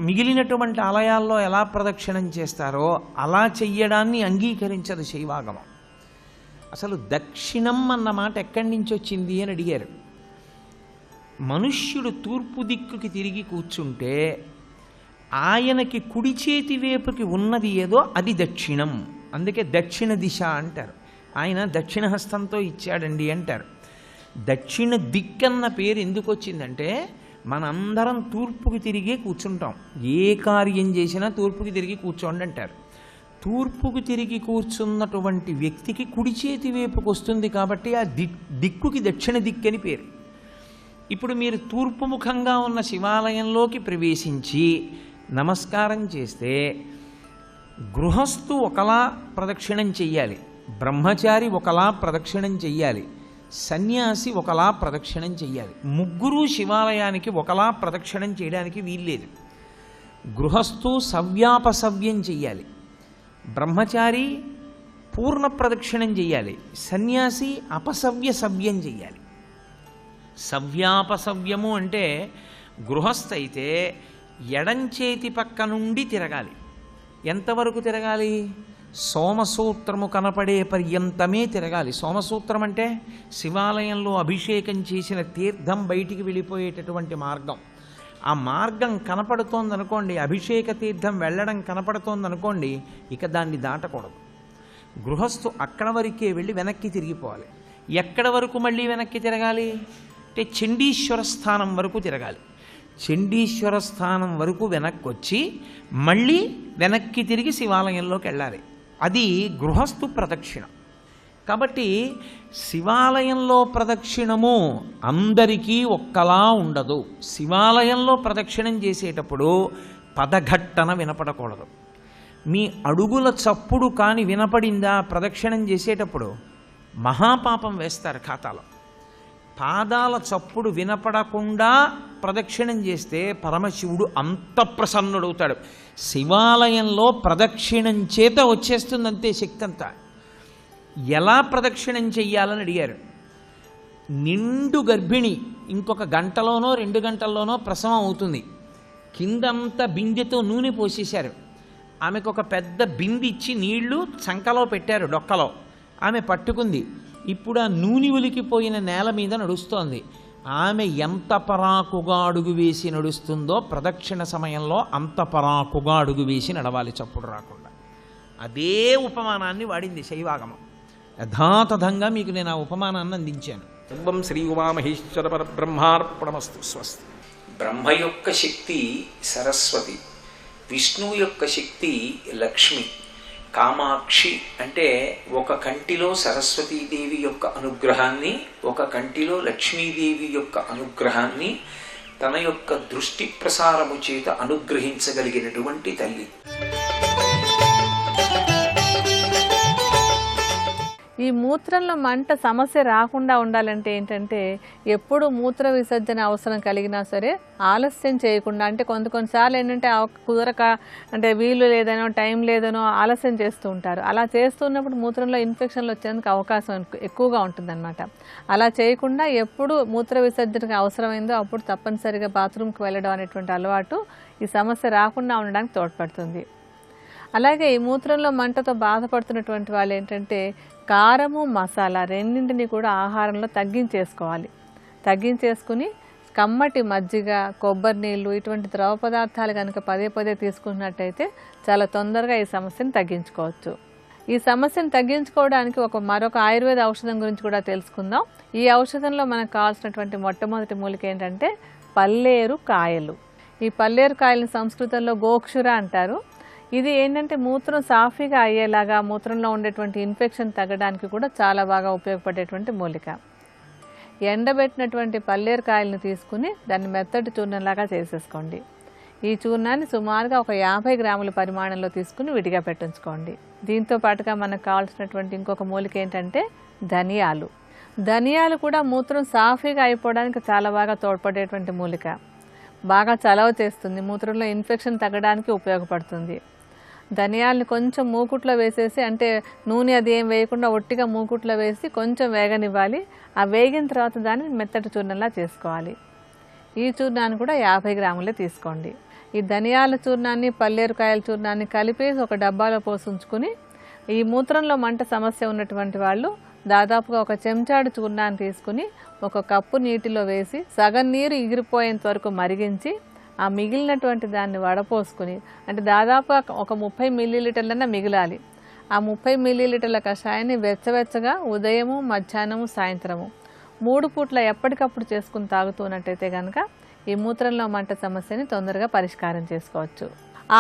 మిగిలినటువంటి ఆలయాల్లో ఎలా ప్రదక్షిణం చేస్తారో అలా చెయ్యడాన్ని అంగీకరించదు శైవాగమం. అసలు దక్షిణం అన్న మాట ఎక్కడి నుంచి వచ్చింది అని అడిగారు. మనుష్యుడు తూర్పు దిక్కుకి తిరిగి కూర్చుంటే ఆయనకి కుడి చేతి వైపుకి ఉన్నది ఏదో అది దక్షిణం. అందుకే దక్షిణ దిశ అంటారు. ఆయన దక్షిణ హస్తంతో ఇచ్చాడండి అంటారు. దక్షిణ దిక్కన్న పేరు ఎందుకు వచ్చిందంటే, మనందరం తూర్పుకి తిరిగే కూర్చుంటాం. ఏ కార్యం చేసినా తూర్పుకి తిరిగి కూర్చోండి అంటారు. తూర్పుకు తిరిగి కూర్చున్నటువంటి వ్యక్తికి కుడి చేతి వైపుకి వస్తుంది కాబట్టి ఆ దిక్కుకి దక్షిణ దిక్కని పేరు. ఇప్పుడు మీరు తూర్పు ముఖంగా ఉన్న శివాలయంలోకి ప్రవేశించి నమస్కారం చేస్తే గృహస్థు ఒకలా ప్రదక్షిణం చెయ్యాలి, బ్రహ్మచారి ఒకలా ప్రదక్షిణం చెయ్యాలి, సన్యాసి ఒకలా ప్రదక్షిణం చెయ్యాలి. ముగ్గురు శివాలయానికి ఒకలా ప్రదక్షిణం చేయడానికి వీల్లేదు. గృహస్థు సవ్యాపసవ్యం చెయ్యాలి, బ్రహ్మచారి పూర్ణ ప్రదక్షిణం చెయ్యాలి, సన్యాసి అపసవ్య సవ్యం చెయ్యాలి. సవ్యాపసవ్యము అంటే గృహస్థ అయితే ఎడంచేతి పక్క నుండి తిరగాలి. ఎంతవరకు తిరగాలి? సోమసూత్రము కనపడే పర్యంతమే తిరగాలి. సోమసూత్రం అంటే శివాలయంలో అభిషేకం చేసిన తీర్థం బయటికి వెళ్ళిపోయేటటువంటి మార్గం. ఆ మార్గం కనపడుతోందనుకోండి, అభిషేక తీర్థం వెళ్ళడం కనపడుతోందనుకోండి, ఇక దాన్ని దాటకూడదు. గృహస్థు అక్కడ వరకే వెళ్ళి వెనక్కి తిరిగిపోవాలి. ఎక్కడ వరకు మళ్ళీ వెనక్కి తిరగాలి అంటే చండీశ్వర స్థానం వరకు తిరగాలి. చండీశ్వర స్థానం వరకు వెనక్కి వచ్చి మళ్ళీ వెనక్కి తిరిగి శివాలయంలోకి వెళ్ళాలి. అది గృహస్థు ప్రదక్షిణ. కాబట్టి శివాలయంలో ప్రదక్షిణము అందరికీ ఒక్కలా ఉండదు. శివాలయంలో ప్రదక్షిణం చేసేటప్పుడు పదఘట్టన వినపడకూడదు. మీ అడుగుల చప్పుడు కాని వినపడిందా ప్రదక్షిణం చేసేటప్పుడు మహాపాపం వేస్తారు ఖాతాలో. పాదాల చప్పుడు వినపడకుండా ప్రదక్షిణం చేస్తే పరమశివుడు అంత ప్రసన్నుడవుతాడు. శివాలయంలో ప్రదక్షిణం చేత వచ్చేస్తుందంతే శక్తి అంతా. ఎలా ప్రదక్షిణం చెయ్యాలని అడిగారు. నిండు గర్భిణి ఇంకొక గంటలోనో 2 గంటల్లోనో ప్రసవం అవుతుంది. కిందంతా బిందెతో నూనె పోసేశారు. ఆమెకు ఒక పెద్ద బింది ఇచ్చి నీళ్లు చంకలో పెట్టారు, డొక్కలో. ఆమె పట్టుకుంది. ఇప్పుడు ఆ నూనె ఉలికిపోయిన నేల మీద నడుస్తోంది. ఆమె ఎంత పరాకుగా అడుగు వేసి నడుస్తుందో ప్రదక్షిణ సమయంలో అంత పరాకుగా అడుగు వేసి నడవాలి, చప్పుడు రాకుండా. అదే ఉపమానాన్ని వాడింది శైవాగమం. యథాతథంగా మీకు నేను ఆ ఉపమానాన్ని అందించాను. సర్వం శ్రీ ఉమామహేశ్వర పరబ్రహ్మార్పణమస్తు. స్వస్తి. బ్రహ్మ యొక్క శక్తి సరస్వతి, విష్ణువు యొక్క శక్తి లక్ష్మి. కామాక్షి అంటే ఒక కంటిలో సరస్వతీదేవి యొక్క అనుగ్రహాన్ని, ఒక కంటిలో లక్ష్మీదేవి యొక్క అనుగ్రహాన్ని తన యొక్క దృష్టి ప్రసారము చేత అనుగ్రహించగలిగినటువంటి తల్లి. ఈ మూత్రంలో మంట సమస్య రాకుండా ఉండాలంటే ఏంటంటే ఎప్పుడు మూత్ర విసర్జన అవసరం కలిగినా సరే ఆలస్యం చేయకుండా, అంటే కొన్నిసార్లు ఏంటంటే కుదరక అంటే వీలు లేదనో టైం లేదనో ఆలస్యం చేస్తూ ఉంటారు. అలా చేస్తున్నప్పుడు మూత్రంలో ఇన్ఫెక్షన్లు వచ్చేందుకు అవకాశం ఎక్కువగా ఉంటుందన్నమాట. అలా చేయకుండా ఎప్పుడు మూత్ర విసర్జనకు అవసరమైందో అప్పుడు తప్పనిసరిగా బాత్రూమ్కి వెళ్ళడం అనేటువంటి అలవాటు ఈ సమస్య రాకుండా ఉండడానికి తోడ్పడుతుంది. అలాగే ఈ మూత్రంలో మంటతో బాధపడుతున్నటువంటి వాళ్ళు ఏంటంటే కారము మసాలా రెండింటిని కూడా ఆహారంలో తగ్గించేసుకోవాలి. తగ్గించేసుకుని కమ్మటి మజ్జిగ, కొబ్బరి నీళ్ళు ఇటువంటి ద్రవ పదార్థాలు కనుక పదే పదే తీసుకున్నట్టయితే చాలా తొందరగా ఈ సమస్యను తగ్గించుకోవచ్చు. ఈ సమస్యను తగ్గించుకోవడానికి మరొక ఆయుర్వేద ఔషధం గురించి కూడా తెలుసుకుందాం. ఈ ఔషధంలో మనకు కావాల్సినటువంటి మొట్టమొదటి మూలిక ఏంటంటే పల్లేరు కాయలు. ఈ పల్లేరు కాయలను సంస్కృతంలో గోక్షుర అంటారు. ఇది ఏంటంటే మూత్రం సాఫీగా అయ్యేలాగా, మూత్రంలో ఉండేటువంటి ఇన్ఫెక్షన్ తగ్గడానికి కూడా చాలా బాగా ఉపయోగపడేటువంటి మూలిక. ఎండబెట్టినటువంటి పల్లేరు కాయలను తీసుకుని దాన్ని మెత్తటి చూర్ణంలాగా చేసేసుకోండి. ఈ చూర్ణాన్ని సుమారుగా ఒక 50 గ్రాముల పరిమాణంలో తీసుకుని విడిగా పెట్టించుకోండి. దీంతో పాటుగా మనకు కావాల్సినటువంటి ఇంకొక మూలిక ఏంటంటే ధనియాలు. ధనియాలు కూడా మూత్రం సాఫీగా అయిపోవడానికి చాలా బాగా తోడ్పడేటువంటి మూలిక. బాగా చలవ చేస్తుంది, మూత్రంలో ఇన్ఫెక్షన్ తగ్గడానికి ఉపయోగపడుతుంది. ధనియాలను కొంచెం మూకుట్లో వేసేసి, అంటే నూనె అది ఏం వేయకుండా ఒట్టిగా మూకుట్లో వేసి కొంచెం వేగనివ్వాలి. ఆ వేగిన తర్వాత దాన్ని మెత్తటి చూర్ణంలా చేసుకోవాలి. ఈ చూర్ణాన్ని కూడా 50 గ్రాములే తీసుకోండి. ఈ ధనియాల చూర్ణాన్ని పల్లేరుకాయల చూర్ణాన్ని కలిపి ఒక డబ్బాలో పోసి ఉంచుకుని, ఈ మూత్రంలో మంట సమస్య ఉన్నటువంటి వాళ్ళు దాదాపుగా ఒక చెంచాడు చూర్ణాన్ని తీసుకుని 1 కప్పు నీటిలో వేసి సగం నీరు ఎగిరిపోయేంత వరకు మరిగించి ఆ మిగిలినటువంటి దాన్ని వడపోసుకుని, అంటే దాదాపు ఒక 30 మిల్లీలీటర్లన్నా మిగిలాలి. ఆ 30 మిల్లీలీటర్ల కషాయాన్ని వెచ్చవెచ్చగా ఉదయము, మధ్యాహ్నము, సాయంత్రము 3 పూట్ల ఎప్పటికప్పుడు చేసుకుని తాగుతున్నట్టయితే కనుక ఈ మూత్రంలో మంట సమస్యని తొందరగా పరిష్కారం చేసుకోవచ్చు.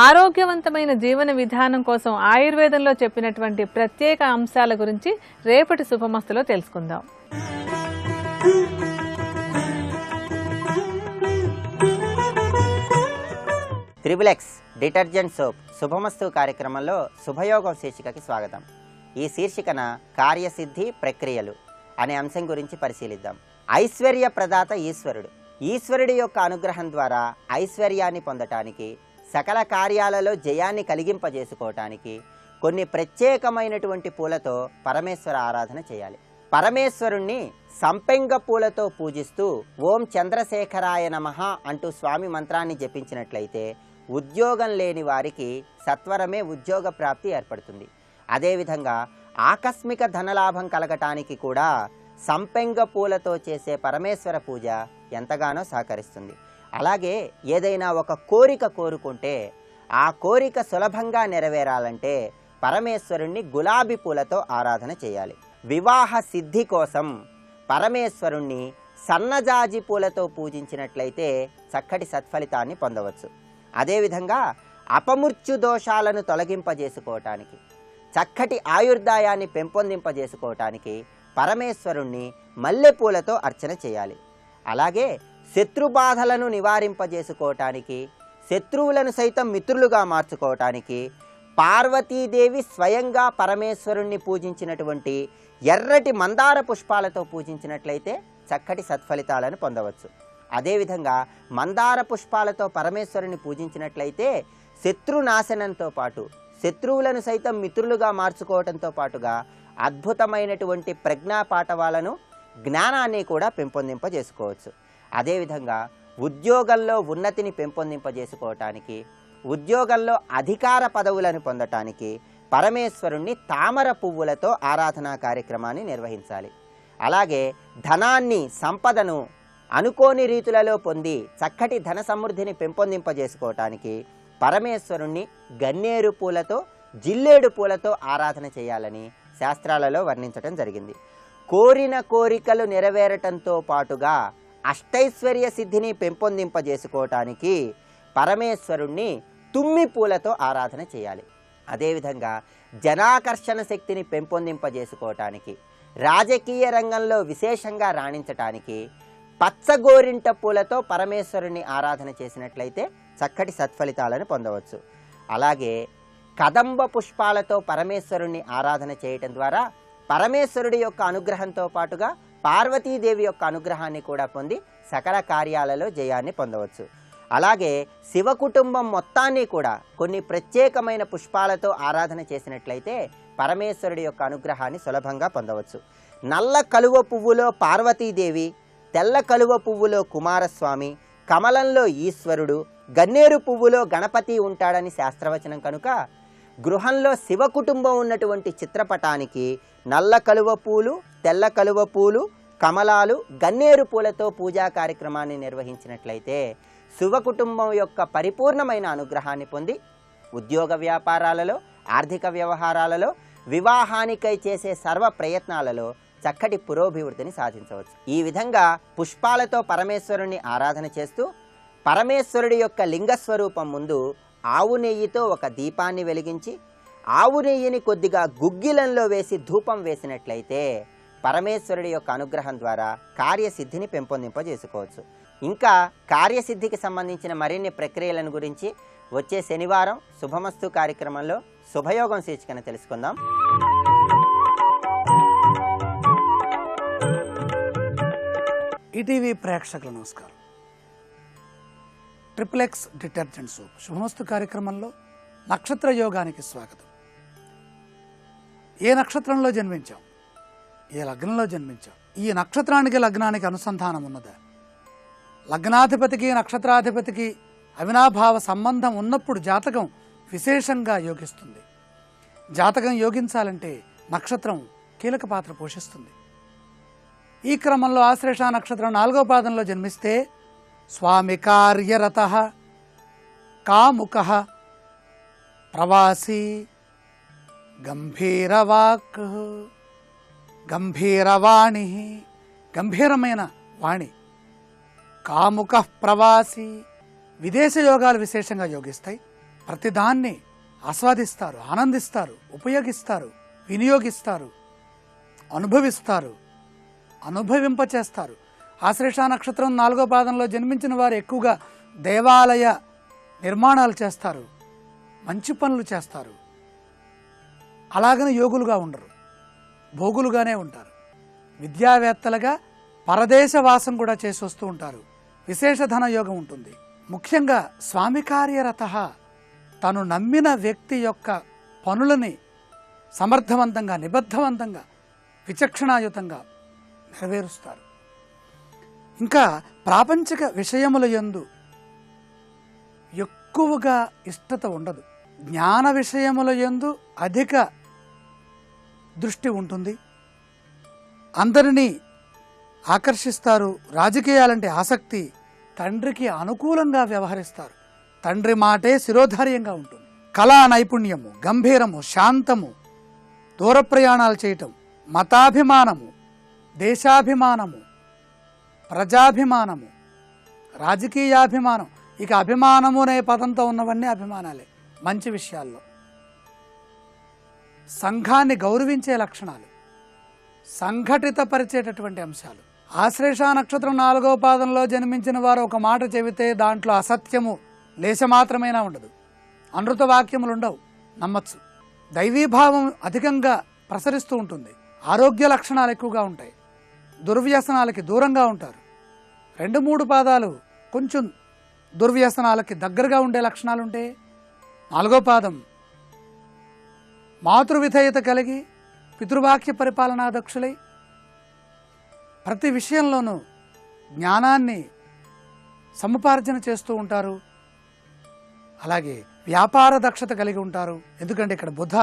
ఆరోగ్యవంతమైన జీవన విధానం కోసం ఆయుర్వేదంలో చెప్పినటువంటి ప్రత్యేక అంశాల గురించి రేపటి శుభమస్తులో తెలుసుకుందాం. త్రిబులెక్స్ డిటర్జెంట్ సోప్ శుభమస్తు కార్యక్రమంలో శుభయోగం శీర్షికకి స్వాగతం. ఈ శీర్షికన కార్యసిద్ధి ప్రక్రియలు అనే అంశం గురించి పరిశీలిద్దాం. ఐశ్వర్య ప్రదాత ఈశ్వరుడు. ఈశ్వరుడి యొక్క అనుగ్రహం ద్వారా ఐశ్వర్యాన్ని పొందటానికి, సకల కార్యాలలో జయాన్ని కలిగింపజేసుకోవటానికి కొన్ని ప్రత్యేకమైనటువంటి పూలతో పరమేశ్వర ఆరాధన చేయాలి. పరమేశ్వరుణ్ణి సంపెంగ పూలతో పూజిస్తూ ఓం చంద్రశేఖరాయ నమః అంటూ స్వామి మంత్రాన్ని జపించినట్లయితే ఉద్యోగం లేని వారికి సత్వరమే ఉద్యోగ ప్రాప్తి ఏర్పడుతుంది. అదేవిధంగా ఆకస్మిక ధనలాభం కలగటానికి కూడా సంపెంగ పూలతో చేసే పరమేశ్వర పూజ ఎంతగానో సహకరిస్తుంది. అలాగే ఏదైనా ఒక కోరిక కోరుకుంటే ఆ కోరిక సులభంగా నెరవేరాలంటే పరమేశ్వరుణ్ణి గులాబీ పూలతో ఆరాధన చేయాలి. వివాహ సిద్ధి కోసం పరమేశ్వరుణ్ణి సన్నజాజి పూలతో పూజించినట్లయితే చక్కటి సత్ఫలితాన్ని పొందవచ్చు. అదేవిధంగా అపమృత్యు దోషాలను తొలగింపజేసుకోవటానికి, చక్కటి ఆయుర్దాయాన్ని పెంపొందింపజేసుకోవటానికి పరమేశ్వరుణ్ణి మల్లెపూలతో అర్చన చేయాలి. అలాగే శత్రుబాధలను నివారింపజేసుకోవటానికి, శత్రువులను సైతం మిత్రులుగా మార్చుకోవటానికి పార్వతీదేవి స్వయంగా పరమేశ్వరుణ్ణి పూజించినటువంటి ఎర్రటి మందార పుష్పాలతో పూజించినట్లయితే చక్కటి సత్ఫలితాలను పొందవచ్చు. అదేవిధంగా మందార పుష్పాలతో పరమేశ్వరుని పూజించినట్లయితే శత్రునాశనంతో పాటు శత్రువులను సైతం మిత్రులుగా మార్చుకోవడంతో పాటుగా అద్భుతమైనటువంటి ప్రజ్ఞాపాఠవాలను, జ్ఞానాన్ని కూడా పెంపొందింపజేసుకోవచ్చు. అదేవిధంగా ఉద్యోగంలో ఉన్నతిని పెంపొందింపజేసుకోవటానికి, ఉద్యోగంలో అధికార పదవులను పొందటానికి పరమేశ్వరుణ్ణి తామర పువ్వులతో ఆరాధనా కార్యక్రమాన్ని నిర్వహించాలి. అలాగే ధనాన్ని, సంపదను అనుకోని రీతులలో పొంది చక్కటి ధన సమృద్ధిని పెంపొందింపజేసుకోవటానికి పరమేశ్వరుణ్ణి గన్నేరు పూలతో, జిల్లేడు పూలతో ఆరాధన చేయాలని శాస్త్రాలలో వర్ణించటం జరిగింది. కోరిన కోరికలు నెరవేరటంతో పాటుగా అష్టైశ్వర్య సిద్ధిని పెంపొందింపజేసుకోవటానికి పరమేశ్వరుణ్ణి తుమ్మి పూలతో ఆరాధన చేయాలి. అదేవిధంగా జనాకర్షణ శక్తిని పెంపొందింపజేసుకోవటానికి, రాజకీయ రంగంలో విశేషంగా రాణించటానికి పచ్చగోరింట పూలతో పరమేశ్వరుని ఆరాధన చేసినట్లయితే చక్కటి సత్ఫలితాలను పొందవచ్చు. అలాగే కదంబ పుష్పాలతో పరమేశ్వరుణ్ణి ఆరాధన చేయటం ద్వారా పరమేశ్వరుడి యొక్క అనుగ్రహంతో పాటుగా పార్వతీదేవి యొక్క అనుగ్రహాన్ని కూడా పొంది సకల కార్యాలలో జయాన్ని పొందవచ్చు. అలాగే శివ కుటుంబం మొత్తాన్ని కూడా కొన్ని ప్రత్యేకమైన పుష్పాలతో ఆరాధన చేసినట్లయితే పరమేశ్వరుడి యొక్క అనుగ్రహాన్ని సులభంగా పొందవచ్చు. నల్ల కలువ పువ్వులో పార్వతీదేవి, తెల్ల కలువ పువ్వులో కుమారస్వామి, కమలంలో ఈశ్వరుడు, గన్నేరు పువ్వులో గణపతి ఉంటాడని శాస్త్రవచనం కనుక గృహంలో శివ కుటుంబం ఉన్నటువంటి చిత్రపటానికి నల్ల కలువ పూలు, తెల్ల కలువ పూలు, కమలాలు, గన్నేరు పూలతో పూజా కార్యక్రమాన్ని నిర్వహించినట్లయితే శివ కుటుంబం యొక్క పరిపూర్ణమైన అనుగ్రహాన్ని పొంది ఉద్యోగ వ్యాపారాలలో, ఆర్థిక వ్యవహారాలలో, వివాహానికై చేసే సర్వ ప్రయత్నాలలో చక్కటి పురోభివృద్ధిని సాధించవచ్చు. ఈ విధంగా పుష్పాలతో పరమేశ్వరుని ఆరాధన చేస్తూ పరమేశ్వరుడి యొక్క లింగస్వరూపం ముందు ఆవు నెయ్యితో ఒక దీపాన్ని వెలిగించి ఆవు నెయ్యిని కొద్దిగా గుగ్గిలంలో వేసి ధూపం వేసినట్లయితే పరమేశ్వరుడి యొక్క అనుగ్రహం ద్వారా కార్యసిద్ధిని పెంపొందింపజేసుకోవచ్చు. ఇంకా కార్యసిద్ధికి సంబంధించిన మరిన్ని ప్రక్రియలను గురించి వచ్చే శనివారం శుభమస్తు కార్యక్రమంలో శుభయోగం శీర్షికన తెలుసుకుందాం. ఈటీవీ ప్రేక్షకుల నమస్కారం. ట్రిప్లెక్స్ డిటర్జెంట్ సోప్ శుభమస్తు కార్యక్రమంలో నక్షత్ర యోగానికి స్వాగతం. ఏ నక్షత్రంలో జన్మించాం, ఏ లగ్నంలో జన్మించాం, ఈ నక్షత్రానికి లగ్నానికి అనుసంధానం ఉన్నదా, లగ్నాధిపతికి నక్షత్రాధిపతికి అవినాభావ సంబంధం ఉన్నప్పుడు జాతకం విశేషంగా యోగిస్తుంది. జాతకం యోగించాలంటే నక్షత్రం కీలక పాత్ర పోషిస్తుంది. ఈ క్రమంలో ఆశ్లేష నక్షత్రం 4వ పాదంలో జన్మిస్తే స్వామి కార్యరతః, కాముకః, ప్రవాసీ, గంభీరవాక్, గంభీరవాణి, గంభీరమైన వాణి, కాముకః ప్రవాసీ. విదేశ యోగాలు విశేషంగా యోగిస్తాయి. ప్రతిదాన్ని ఆస్వాదిస్తారు, ఆనందిస్తారు, ఉపయోగిస్తారు, వినియోగిస్తారు, అనుభవిస్తారు, అనుభవింపచేస్తారు. ఆశ్లేష నక్షత్రం 4వ పాదంలో జన్మించిన వారు ఎక్కువగా దేవాలయ నిర్మాణాలు చేస్తారు, మంచి పనులు చేస్తారు. అలాగని యోగులుగా ఉండరు, భోగులుగానే ఉంటారు. విద్యావేత్తలుగా పరదేశ వాసం కూడా చేసి వస్తూ ఉంటారు. విశేష ధన యోగం ఉంటుంది. ముఖ్యంగా స్వామి కార్యరతః, తను నమ్మిన వ్యక్తి యొక్క పనులని సమర్థవంతంగా, నిబద్ధవంతంగా, విచక్షణాయుతంగా నెరవేరుస్తారు. ఇంకా ప్రాపంచిక విషయముల యందు ఎక్కువగా ఇష్టత ఉండదు. జ్ఞాన విషయముల యందు అధిక దృష్టి ఉంటుంది. అందరినీ ఆకర్షిస్తారు. రాజకీయాలంటే ఆసక్తి. తండ్రికి అనుకూలంగా వ్యవహరిస్తారు. తండ్రి మాటే శిరోధార్యంగా ఉంటుంది. కళా నైపుణ్యము, గంభీరము, శాంతము, దూర ప్రయాణాలు చేయటం, మతాభిమానము, దేశాభిమానము, ప్రజాభిమానము, రాజకీయాభిమానం, ఇక అభిమానము అనే పదంతో ఉన్నవన్నీ అభిమానాలే. మంచి విషయాల్లో సంఘాన్ని గౌరవించే లక్షణాలు, సంఘటితపరిచేటటువంటి అంశాలు. ఆశ్లేష నక్షత్రం 4వ పాదంలో జన్మించిన వారు ఒక మాట చెబితే దాంట్లో అసత్యము లేశమాత్రమైనా ఉండదు. అనృత వాక్యములు ఉండవు, నమ్మచ్చు. దైవీభావం అధికంగా ప్రసరిస్తూ ఉంటుంది. ఆరోగ్య లక్షణాలు ఎక్కువగా ఉంటాయి. దుర్వ్యసనాలకి దూరంగా ఉంటారు. 2-3 పాదాలు కొంచెం దుర్వ్యసనాలకి దగ్గరగా ఉండే లక్షణాలు ఉంటే, 4వ పాదం మాతృవిధేయత కలిగి పితృవాక్య పరిపాలనా దక్షులై ప్రతి విషయంలోనూ జ్ఞానాన్ని సముపార్జన చేస్తూ ఉంటారు. అలాగే వ్యాపార దక్షత కలిగి ఉంటారు. ఎందుకంటే ఇక్కడ బుధ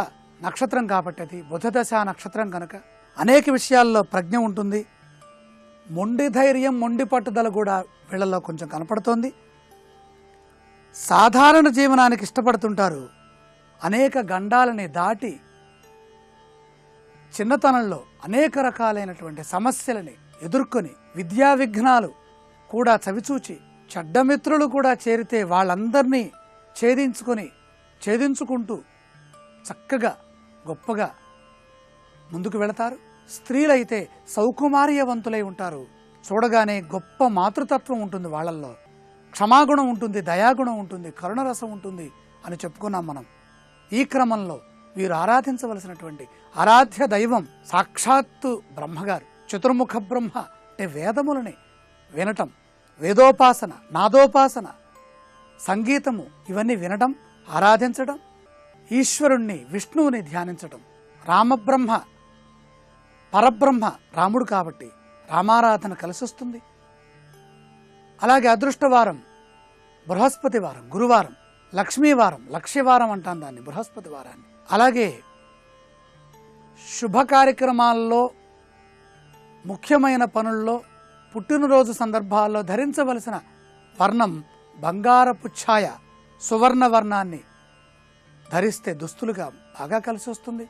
నక్షత్రం కాబట్టి, అది బుధ దశ నక్షత్రం కనుక అనేక విషయాల్లో ప్రజ్ఞ ఉంటుంది. మొండి ధైర్యం, మొండి పట్టుదల కూడా వీళ్ళల్లో కొంచెం కనపడుతోంది. సాధారణ జీవనానికి ఇష్టపడుతుంటారు. అనేక గండాలని దాటి చిన్నతనంలో అనేక రకాలైనటువంటి సమస్యలని ఎదుర్కొని విద్యా విఘ్నాలు కూడా చవిచూచి చెడ్డమిత్రులు కూడా చేరితే వాళ్ళందరినీ ఛేదించుకుంటూ చక్కగా గొప్పగా ముందుకు వెళతారు. స్త్రీలైతే సౌకుమార్యవంతులై ఉంటారు. చూడగానే గొప్ప మాతృతత్వం ఉంటుంది వాళ్ళల్లో. క్షమాగుణం ఉంటుంది, దయాగుణం ఉంటుంది, కరుణరసం ఉంటుంది అని చెప్పుకున్నాం మనం. ఈ క్రమంలో వీరు ఆరాధించవలసినటువంటి ఆరాధ్య దైవం సాక్షాత్తు బ్రహ్మగారు. చతుర్ముఖ బ్రహ్మ అంటే వేదములని వినటం, వేదోపాసన, నాదోపాసన, సంగీతము ఇవన్నీ వినటం, ఆరాధించడం, ఈశ్వరుణ్ణి విష్ణువుని ధ్యానించటం. రామబ్రహ్మ పరబ్రహ్మ రాముడు కాబట్టి రామారాధన కలిసి వస్తుంది. అలాగే అదృష్టవారం బృహస్పతి వారం, గురువారం, లక్ష్మీవారం, లక్ష్యవారం అంటాం దాన్ని, బృహస్పతి వారాన్ని. అలాగే శుభ కార్యక్రమాల్లో, ముఖ్యమైన పనుల్లో, పుట్టినరోజు సందర్భాల్లో ధరించవలసిన వర్ణం బంగారపు ఛాయ, సువర్ణ వర్ణాన్ని ధరిస్తే దుస్తులుగా బాగా కలిసి వస్తుంది.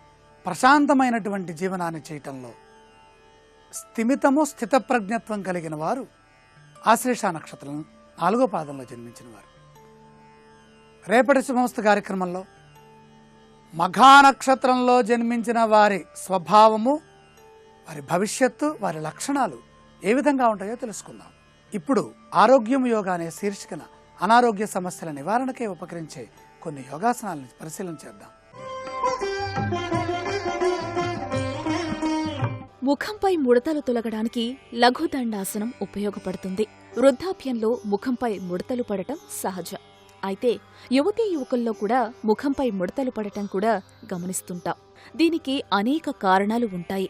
ప్రశాంతమైనటువంటి జీవనాన్ని చేయటంలో స్థిమితము, స్థితప్రజ్ఞత్వం కలిగిన వారు ఆశ్లేష నక్షత్రం 4వ పాదంలో జన్మించిన వారు. రేపటి శుభమస్తు కార్యక్రమంలో మఘా నక్షత్రంలో జన్మించిన వారి స్వభావము, వారి భవిష్యత్తు, వారి లక్షణాలు ఏ విధంగా ఉంటాయో తెలుసుకుందాం. ఇప్పుడు ఆరోగ్యం యోగా అనే శీర్షికన అనారోగ్య సమస్యల నివారణకే ఉపకరించే కొన్ని యోగాసనాలను పరిశీలన చేద్దాం. ముఖంపై ముడతలు తొలగడానికి లఘుదండాసనం ఉపయోగపడుతుంది. వృద్ధాప్యంలో ముఖంపై ముడతలు పడటం సహజం. అయితే యువతీ యువకుల్లో కూడా ముఖంపై ముడతలు పడటం కూడా గమనిస్తుంటాం. దీనికి అనేక కారణాలు ఉంటాయి.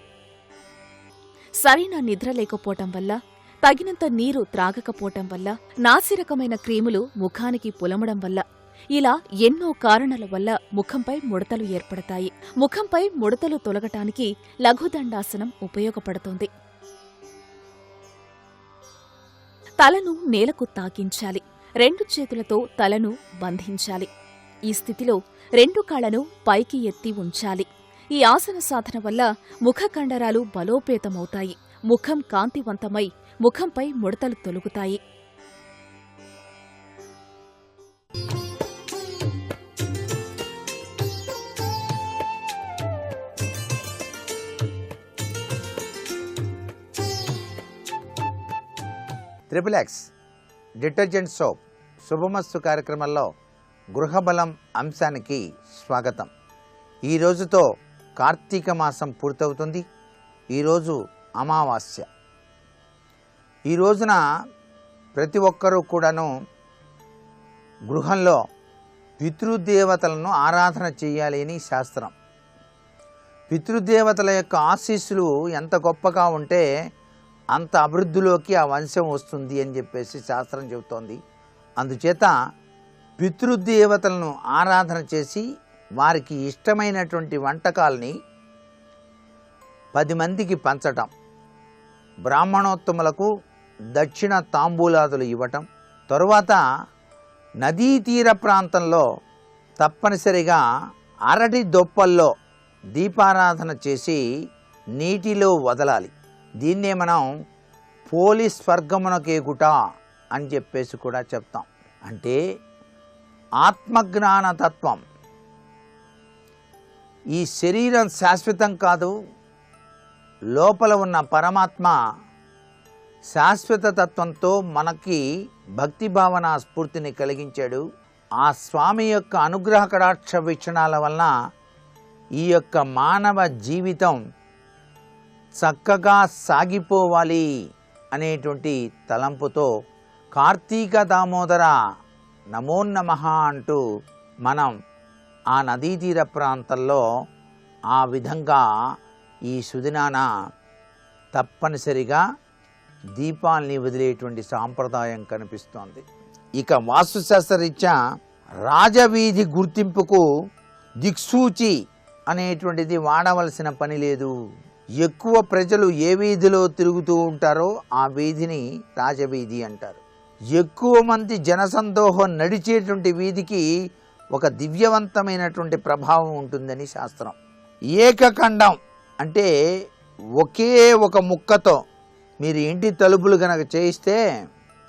సరైన నిద్ర లేకపోవటం వల్ల, తగినంత నీరు త్రాగకపోవటం వల్ల, నాసిరకమైన క్రీములు ముఖానికి పులమడం వల్ల, ఇలా ఎన్నో కారణాల వల్ల ముఖంపై ముడతలు ఏర్పడతాయి. ముఖంపై ముడతలు తొలగటానికి లఘుదండాసనం ఉపయోగపడుతుంది. తలను నేలకు తాకించాలి. 2 చేతులతో తలను బంధించాలి. ఈ స్థితిలో 2 కాళ్లను పైకి ఎత్తి ఉంచాలి. ఈ ఆసన సాధన వల్ల ముఖ కండరాలు బలోపేతమవుతాయి. ముఖం కాంతివంతమై ముఖంపై ముడతలు తొలగుతాయి. XXX డిటర్జెంట్ సోప్ శుభమస్తు కార్యక్రమంలో గృహబలం అంశానికి స్వాగతం. ఈ రోజుతో కార్తీక మాసం పూర్తవుతుంది. ఈరోజు అమావాస్య. ఈ రోజున ప్రతి ఒక్కరూ కూడాను గృహంలో పితృదేవతలను ఆరాధన చేయాలి అని శాస్త్రం. పితృదేవతల యొక్క ఆశీస్సులు ఎంత గొప్పగా ఉంటే అంత అభివృద్ధిలోకి ఆ వంశం వస్తుంది అని చెప్పేసి శాస్త్రం చెబుతోంది. అందుచేత పితృదేవతలను ఆరాధన చేసి వారికి ఇష్టమైనటువంటి వంటకాలని 10 మందికి పంచటం, బ్రాహ్మణోత్తములకు దక్షిణ తాంబూలాదులు ఇవ్వటం, తరువాత నదీ తీర ప్రాంతంలో తప్పనిసరిగా అరటి దొప్పల్లో దీపారాధన చేసి నీటిలో వదలాలి. దీన్నే మనం పోలీస్ స్వర్గమునకేగుట అని చెప్పేసి కూడా చెప్తాం. అంటే ఆత్మజ్ఞాన తత్వం. ఈ శరీరం శాశ్వతం కాదు, లోపల ఉన్న పరమాత్మ శాశ్వత తత్వంతో మనకి భక్తి భావన స్ఫూర్తిని కలిగించాడు. ఆ స్వామి యొక్క అనుగ్రహ కటాక్ష వీక్షణాల వలన ఈ యొక్క మానవ జీవితం చక్కగా సాగిపోవాలి అనేటువంటి తలంపుతో కార్తీక దామోదర నమోన్నమః అంటూ మనం ఆ నదీ తీర ప్రాంతంలో ఆ విధంగా ఈ సుదినాన తప్పనిసరిగా దీపాల్ని వదిలేటువంటి సాంప్రదాయం కనిపిస్తోంది. ఇక వాస్తుశాస్త్రరీత్యా రాజవీధి గుర్తింపుకు దిక్సూచి అనేటువంటిది వాడవలసిన పని లేదు. ఎక్కువ ప్రజలు ఏ వీధిలో తిరుగుతూ ఉంటారో ఆ వీధిని రాజవీధి అంటారు. ఎక్కువ మంది జనసందోహం నడిచేటువంటి వీధికి ఒక దివ్యవంతమైనటువంటి ప్రభావం ఉంటుందని శాస్త్రం. ఏకఖండం అంటే ఒకే ఒక ముక్కతో మీరు ఇంటి తలుపులు కనుక చేయిస్తే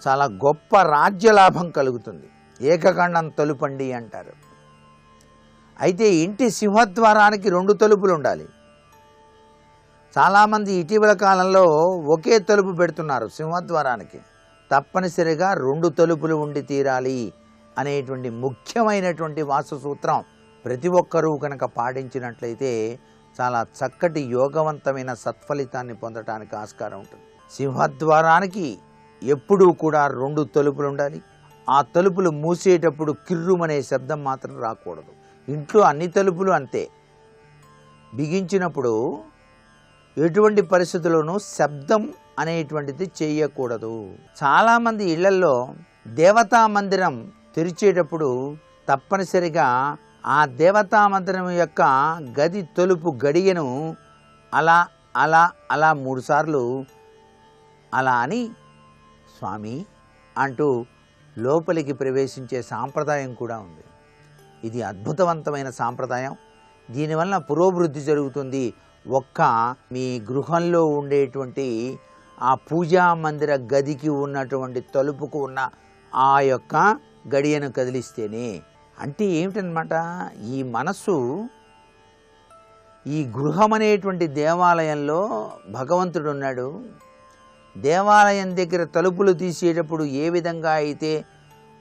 చాలా గొప్ప రాజ్యలాభం కలుగుతుంది. ఏకఖండం తలుపండి అంటారు. అయితే ఇంటి సింహద్వారానికి 2 తలుపులు ఉండాలి. చాలామంది ఇటీవల కాలంలో ఒకే తలుపు పెడుతున్నారు సింహద్వారానికి. తప్పనిసరిగా 2 తలుపులు ఉండి తీరాలి అనేటువంటి ముఖ్యమైనటువంటి వాస్తు సూత్రం ప్రతి ఒక్కరూ కనుక పాటించినట్లయితే చాలా చక్కటి యోగవంతమైన సత్ఫలితాన్ని పొందటానికి ఆస్కారం ఉంటుంది. సింహద్వారానికి ఎప్పుడూ కూడా 2 తలుపులు ఉండాలి. ఆ తలుపులు మూసేటప్పుడు కిర్రుమనే శబ్దం మాత్రం రాకూడదు. ఇంట్లో అన్ని తలుపులు అంతే. బిగించినప్పుడు ఎటువంటి పరిస్థితుల్లోనూ శబ్దం అనేటువంటిది చేయకూడదు. చాలామంది ఇళ్లల్లో దేవతా మందిరం తెరిచేటప్పుడు తప్పనిసరిగా ఆ దేవతా మందిరం యొక్క గది తలుపు గడియను అలా అలా అలా 3 సార్లు అలా అని స్వామి అంటూ లోపలికి ప్రవేశించే సాంప్రదాయం కూడా ఉంది. ఇది అద్భుతవంతమైన సాంప్రదాయం. దీనివల్ల పురోభివృద్ధి జరుగుతుంది. మీ గృహంలో ఉండేటువంటి ఆ పూజా మందిర గదికి ఉన్నటువంటి తలుపుకు ఉన్న ఆ యొక్క గడియను కదిలిస్తేనే. అంటే ఏమిటనమాట, ఈ మనస్సు ఈ గృహం అనేటువంటి దేవాలయంలో భగవంతుడు ఉన్నాడు. దేవాలయం దగ్గర తలుపులు తీసేటప్పుడు ఏ విధంగా అయితే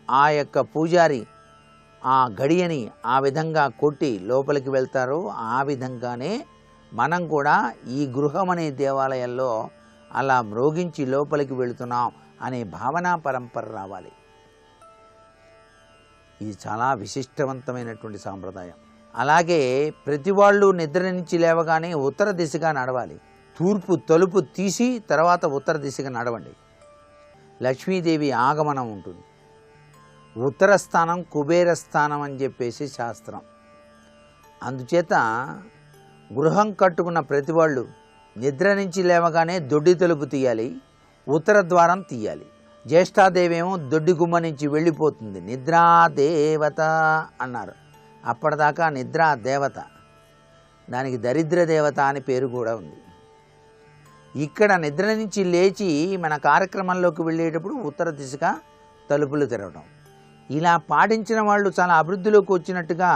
ఆ యొక్క పూజారి ఆ గడియని ఆ విధంగా కొట్టి లోపలికి వెళ్తారో ఆ విధంగానే మనం కూడా ఈ గృహం అనే దేవాలయంలో అలా మ్రోగించి లోపలికి వెళుతున్నాం అనే భావనా పరంపర రావాలి. ఇది చాలా విశిష్టవంతమైనటువంటి సాంప్రదాయం. అలాగే ప్రతి వాళ్ళు నిద్ర నుంచి లేవగానే ఉత్తర దిశగా నడవాలి. తూర్పు తలుపు తీసి తర్వాత ఉత్తర దిశగా నడవండి. లక్ష్మీదేవి ఆగమనం ఉంటుంది. ఉత్తర స్థానం కుబేర స్థానం అని చెప్పేసి శాస్త్రం. అందుచేత గృహం కట్టుకున్న ప్రతి వాళ్ళు నిద్ర నుంచి లేవగానే దొడ్డి తలుపు తీయాలి, ఉత్తర ద్వారం తీయాలి. జ్యేష్ఠాదేవేమో దొడ్డి గుమ్మ నుంచి వెళ్ళిపోతుంది. నిద్రాదేవత అన్నారు. అప్పటిదాకా నిద్రా దేవత, దానికి దరిద్ర దేవత అని పేరు కూడా ఉంది. ఇక్కడ నిద్ర నుంచి లేచి మన కార్యక్రమంలోకి వెళ్ళేటప్పుడు ఉత్తర దిశగా తలుపులు తెరవడం. ఇలా పాటించిన వాళ్ళు చాలా అభివృద్ధిలోకి వచ్చినట్టుగా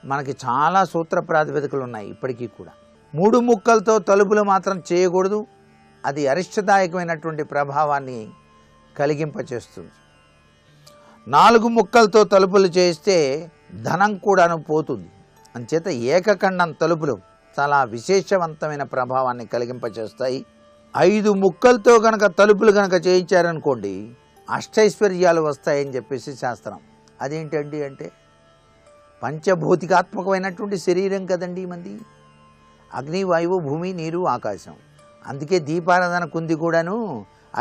మనకి చాలా సూత్ర ప్రాతిపదికలు ఉన్నాయి ఇప్పటికీ కూడా. 3 ముక్కలతో తలుపులు మాత్రం చేయకూడదు. అది అరిష్టదాయకమైనటువంటి ప్రభావాన్ని కలిగింపచేస్తుంది. 4 ముక్కలతో తలుపులు చేస్తే ధనం కూడాను పోతుంది. అంచేత ఏకఖండం తలుపులు చాలా విశేషవంతమైన ప్రభావాన్ని కలిగింపచేస్తాయి. 5 ముక్కలతో కనుక తలుపులు కనుక చేయించారనుకోండి అష్టైశ్వర్యాలు వస్తాయని చెప్పేసి శాస్త్రం. అదేంటండి అంటే పంచభౌతికాత్మకమైనటువంటి శరీరం కదండి మంది. అగ్ని, వాయువు, భూమి, నీరు, ఆకాశం. అందుకే దీపారాధన కుంది కూడాను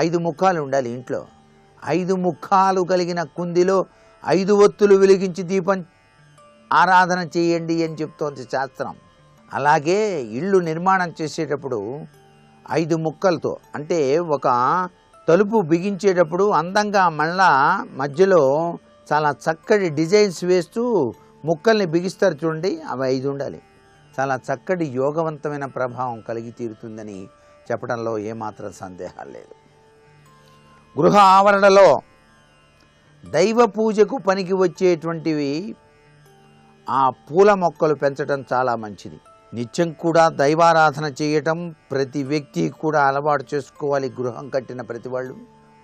5 ముఖాలు ఉండాలి ఇంట్లో. 5 ముఖాలు కలిగిన కుందిలో 5 ఒత్తులు వెలిగించి దీపం ఆరాధన చేయండి అని చెప్తోంది శాస్త్రం. అలాగే ఇల్లు నిర్మాణం చేసేటప్పుడు 5 ముక్కలతో, అంటే ఒక తలుపు బిగించేటప్పుడు అందంగా మళ్ళా మధ్యలో చాలా చక్కటి డిజైన్స్ వేస్తూ ముక్కల్ని బిగిస్తారు చూడండి, అవి 5 ఉండాలి. చాలా చక్కటి యోగవంతమైన ప్రభావం కలిగి తీరుతుందని చెప్పడంలో ఏమాత్రం సందేహాలు లేదు. గృహ ఆవరణలో దైవ పూజకు పనికి వచ్చేటువంటివి ఆ పూల మొక్కలు పెంచడం చాలా మంచిది. నిత్యం కూడా దైవారాధన చేయటం ప్రతి వ్యక్తి కూడా అలవాటు చేసుకోవాలి. గృహం కట్టిన ప్రతి వాళ్ళు,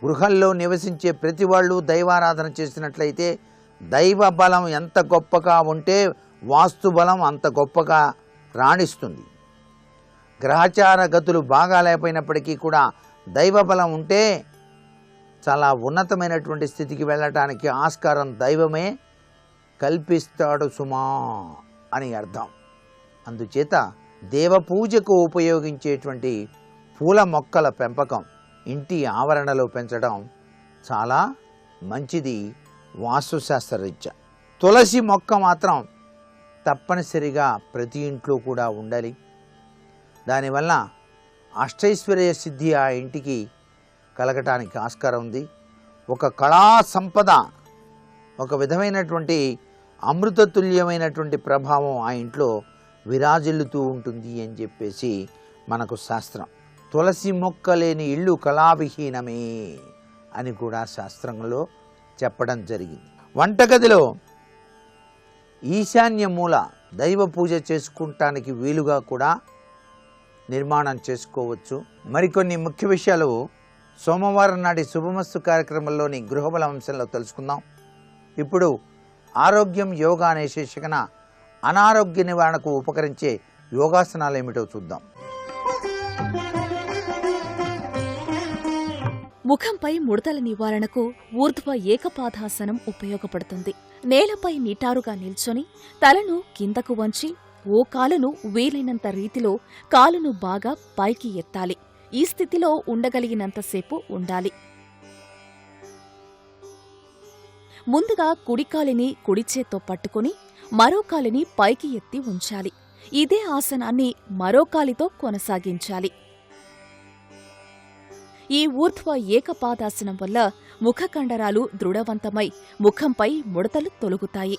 గృహంలో నివసించే ప్రతి వాళ్ళు దైవారాధన చేసినట్లయితే దైవ బలం ఎంత గొప్పగా ఉంటే వాస్తు బలం అంత గొప్పగా రాణిస్తుంది. గ్రహచార గతులు బాగా లేకపోయినప్పటికీ కూడా దైవ బలం ఉంటే చాలా ఉన్నతమైనటువంటి స్థితికి వెళ్ళటానికి ఆస్కారం దైవమే కల్పిస్తాడు సుమా అని అర్థం. అందుచేత దేవ పూజకు ఉపయోగించేటువంటి పూల మొక్కల పెంపకం ఇంటి ఆవరణలో పెంచడం చాలా మంచిది వాస్తుశాస్త్రరీత్యా. తులసి మొక్క మాత్రం తప్పనిసరిగా ప్రతి ఇంట్లో కూడా ఉండాలి. దానివల్ల అష్టైశ్వర్య సిద్ధి ఆ ఇంటికి కలగటానికి ఆస్కారం ఉంది. ఒక కళా సంపద, ఒక విధమైనటువంటి అమృతతుల్యమైనటువంటి ప్రభావం ఆ ఇంట్లో విరాజిల్లుతూ ఉంటుంది అని చెప్పేసి మనకు శాస్త్రం. తులసి మొక్క లేని ఇల్లు కళావిహీనమే అని కూడా శాస్త్రంలో చెప్పడం జరిగింది. వంటగదిలో ఈశాన్య మూల దైవ పూజ చేసుకుంటానికి వీలుగా కూడా నిర్మాణం చేసుకోవచ్చు. మరికొన్ని ముఖ్య విషయాలు సోమవారం నాటి శుభమస్తు కార్యక్రమంలోని గృహబల అంశంలో తెలుసుకుందాం. ఇప్పుడు ఆరోగ్యం యోగా అనే శీర్షికన అనారోగ్య నివారణకు ఉపకరించే యోగాసనాలు ఏమిటో చూద్దాం. ముఖంపై ముడతల నివారణకు ఊర్ధ్వ ఏకపాదాసనం ఉపయోగపడుతుంది. నేలపై నిటారుగా నిల్చొని తలను కిందకు వంచి ఓ కాలును వీలైనంత రీతిలో కాలును బాగా పైకి ఎత్తాలి. ఈ స్థితిలో ఉండగలిగినంతసేపు ఉండాలి. ముందుగా కుడికాలిని కుడిచేత్తో పట్టుకుని మరో కాలిని పైకి ఎత్తి ఉంచాలి. ఇదే ఆసనాన్ని మరో కాలితో కొనసాగించాలి. ఈ ఊర్ధ్వ ఏకపాదాసనం వల్ల ముఖ కండరాలు దృఢవంతమై ముఖంపై ముడతలు తొలగుతాయి.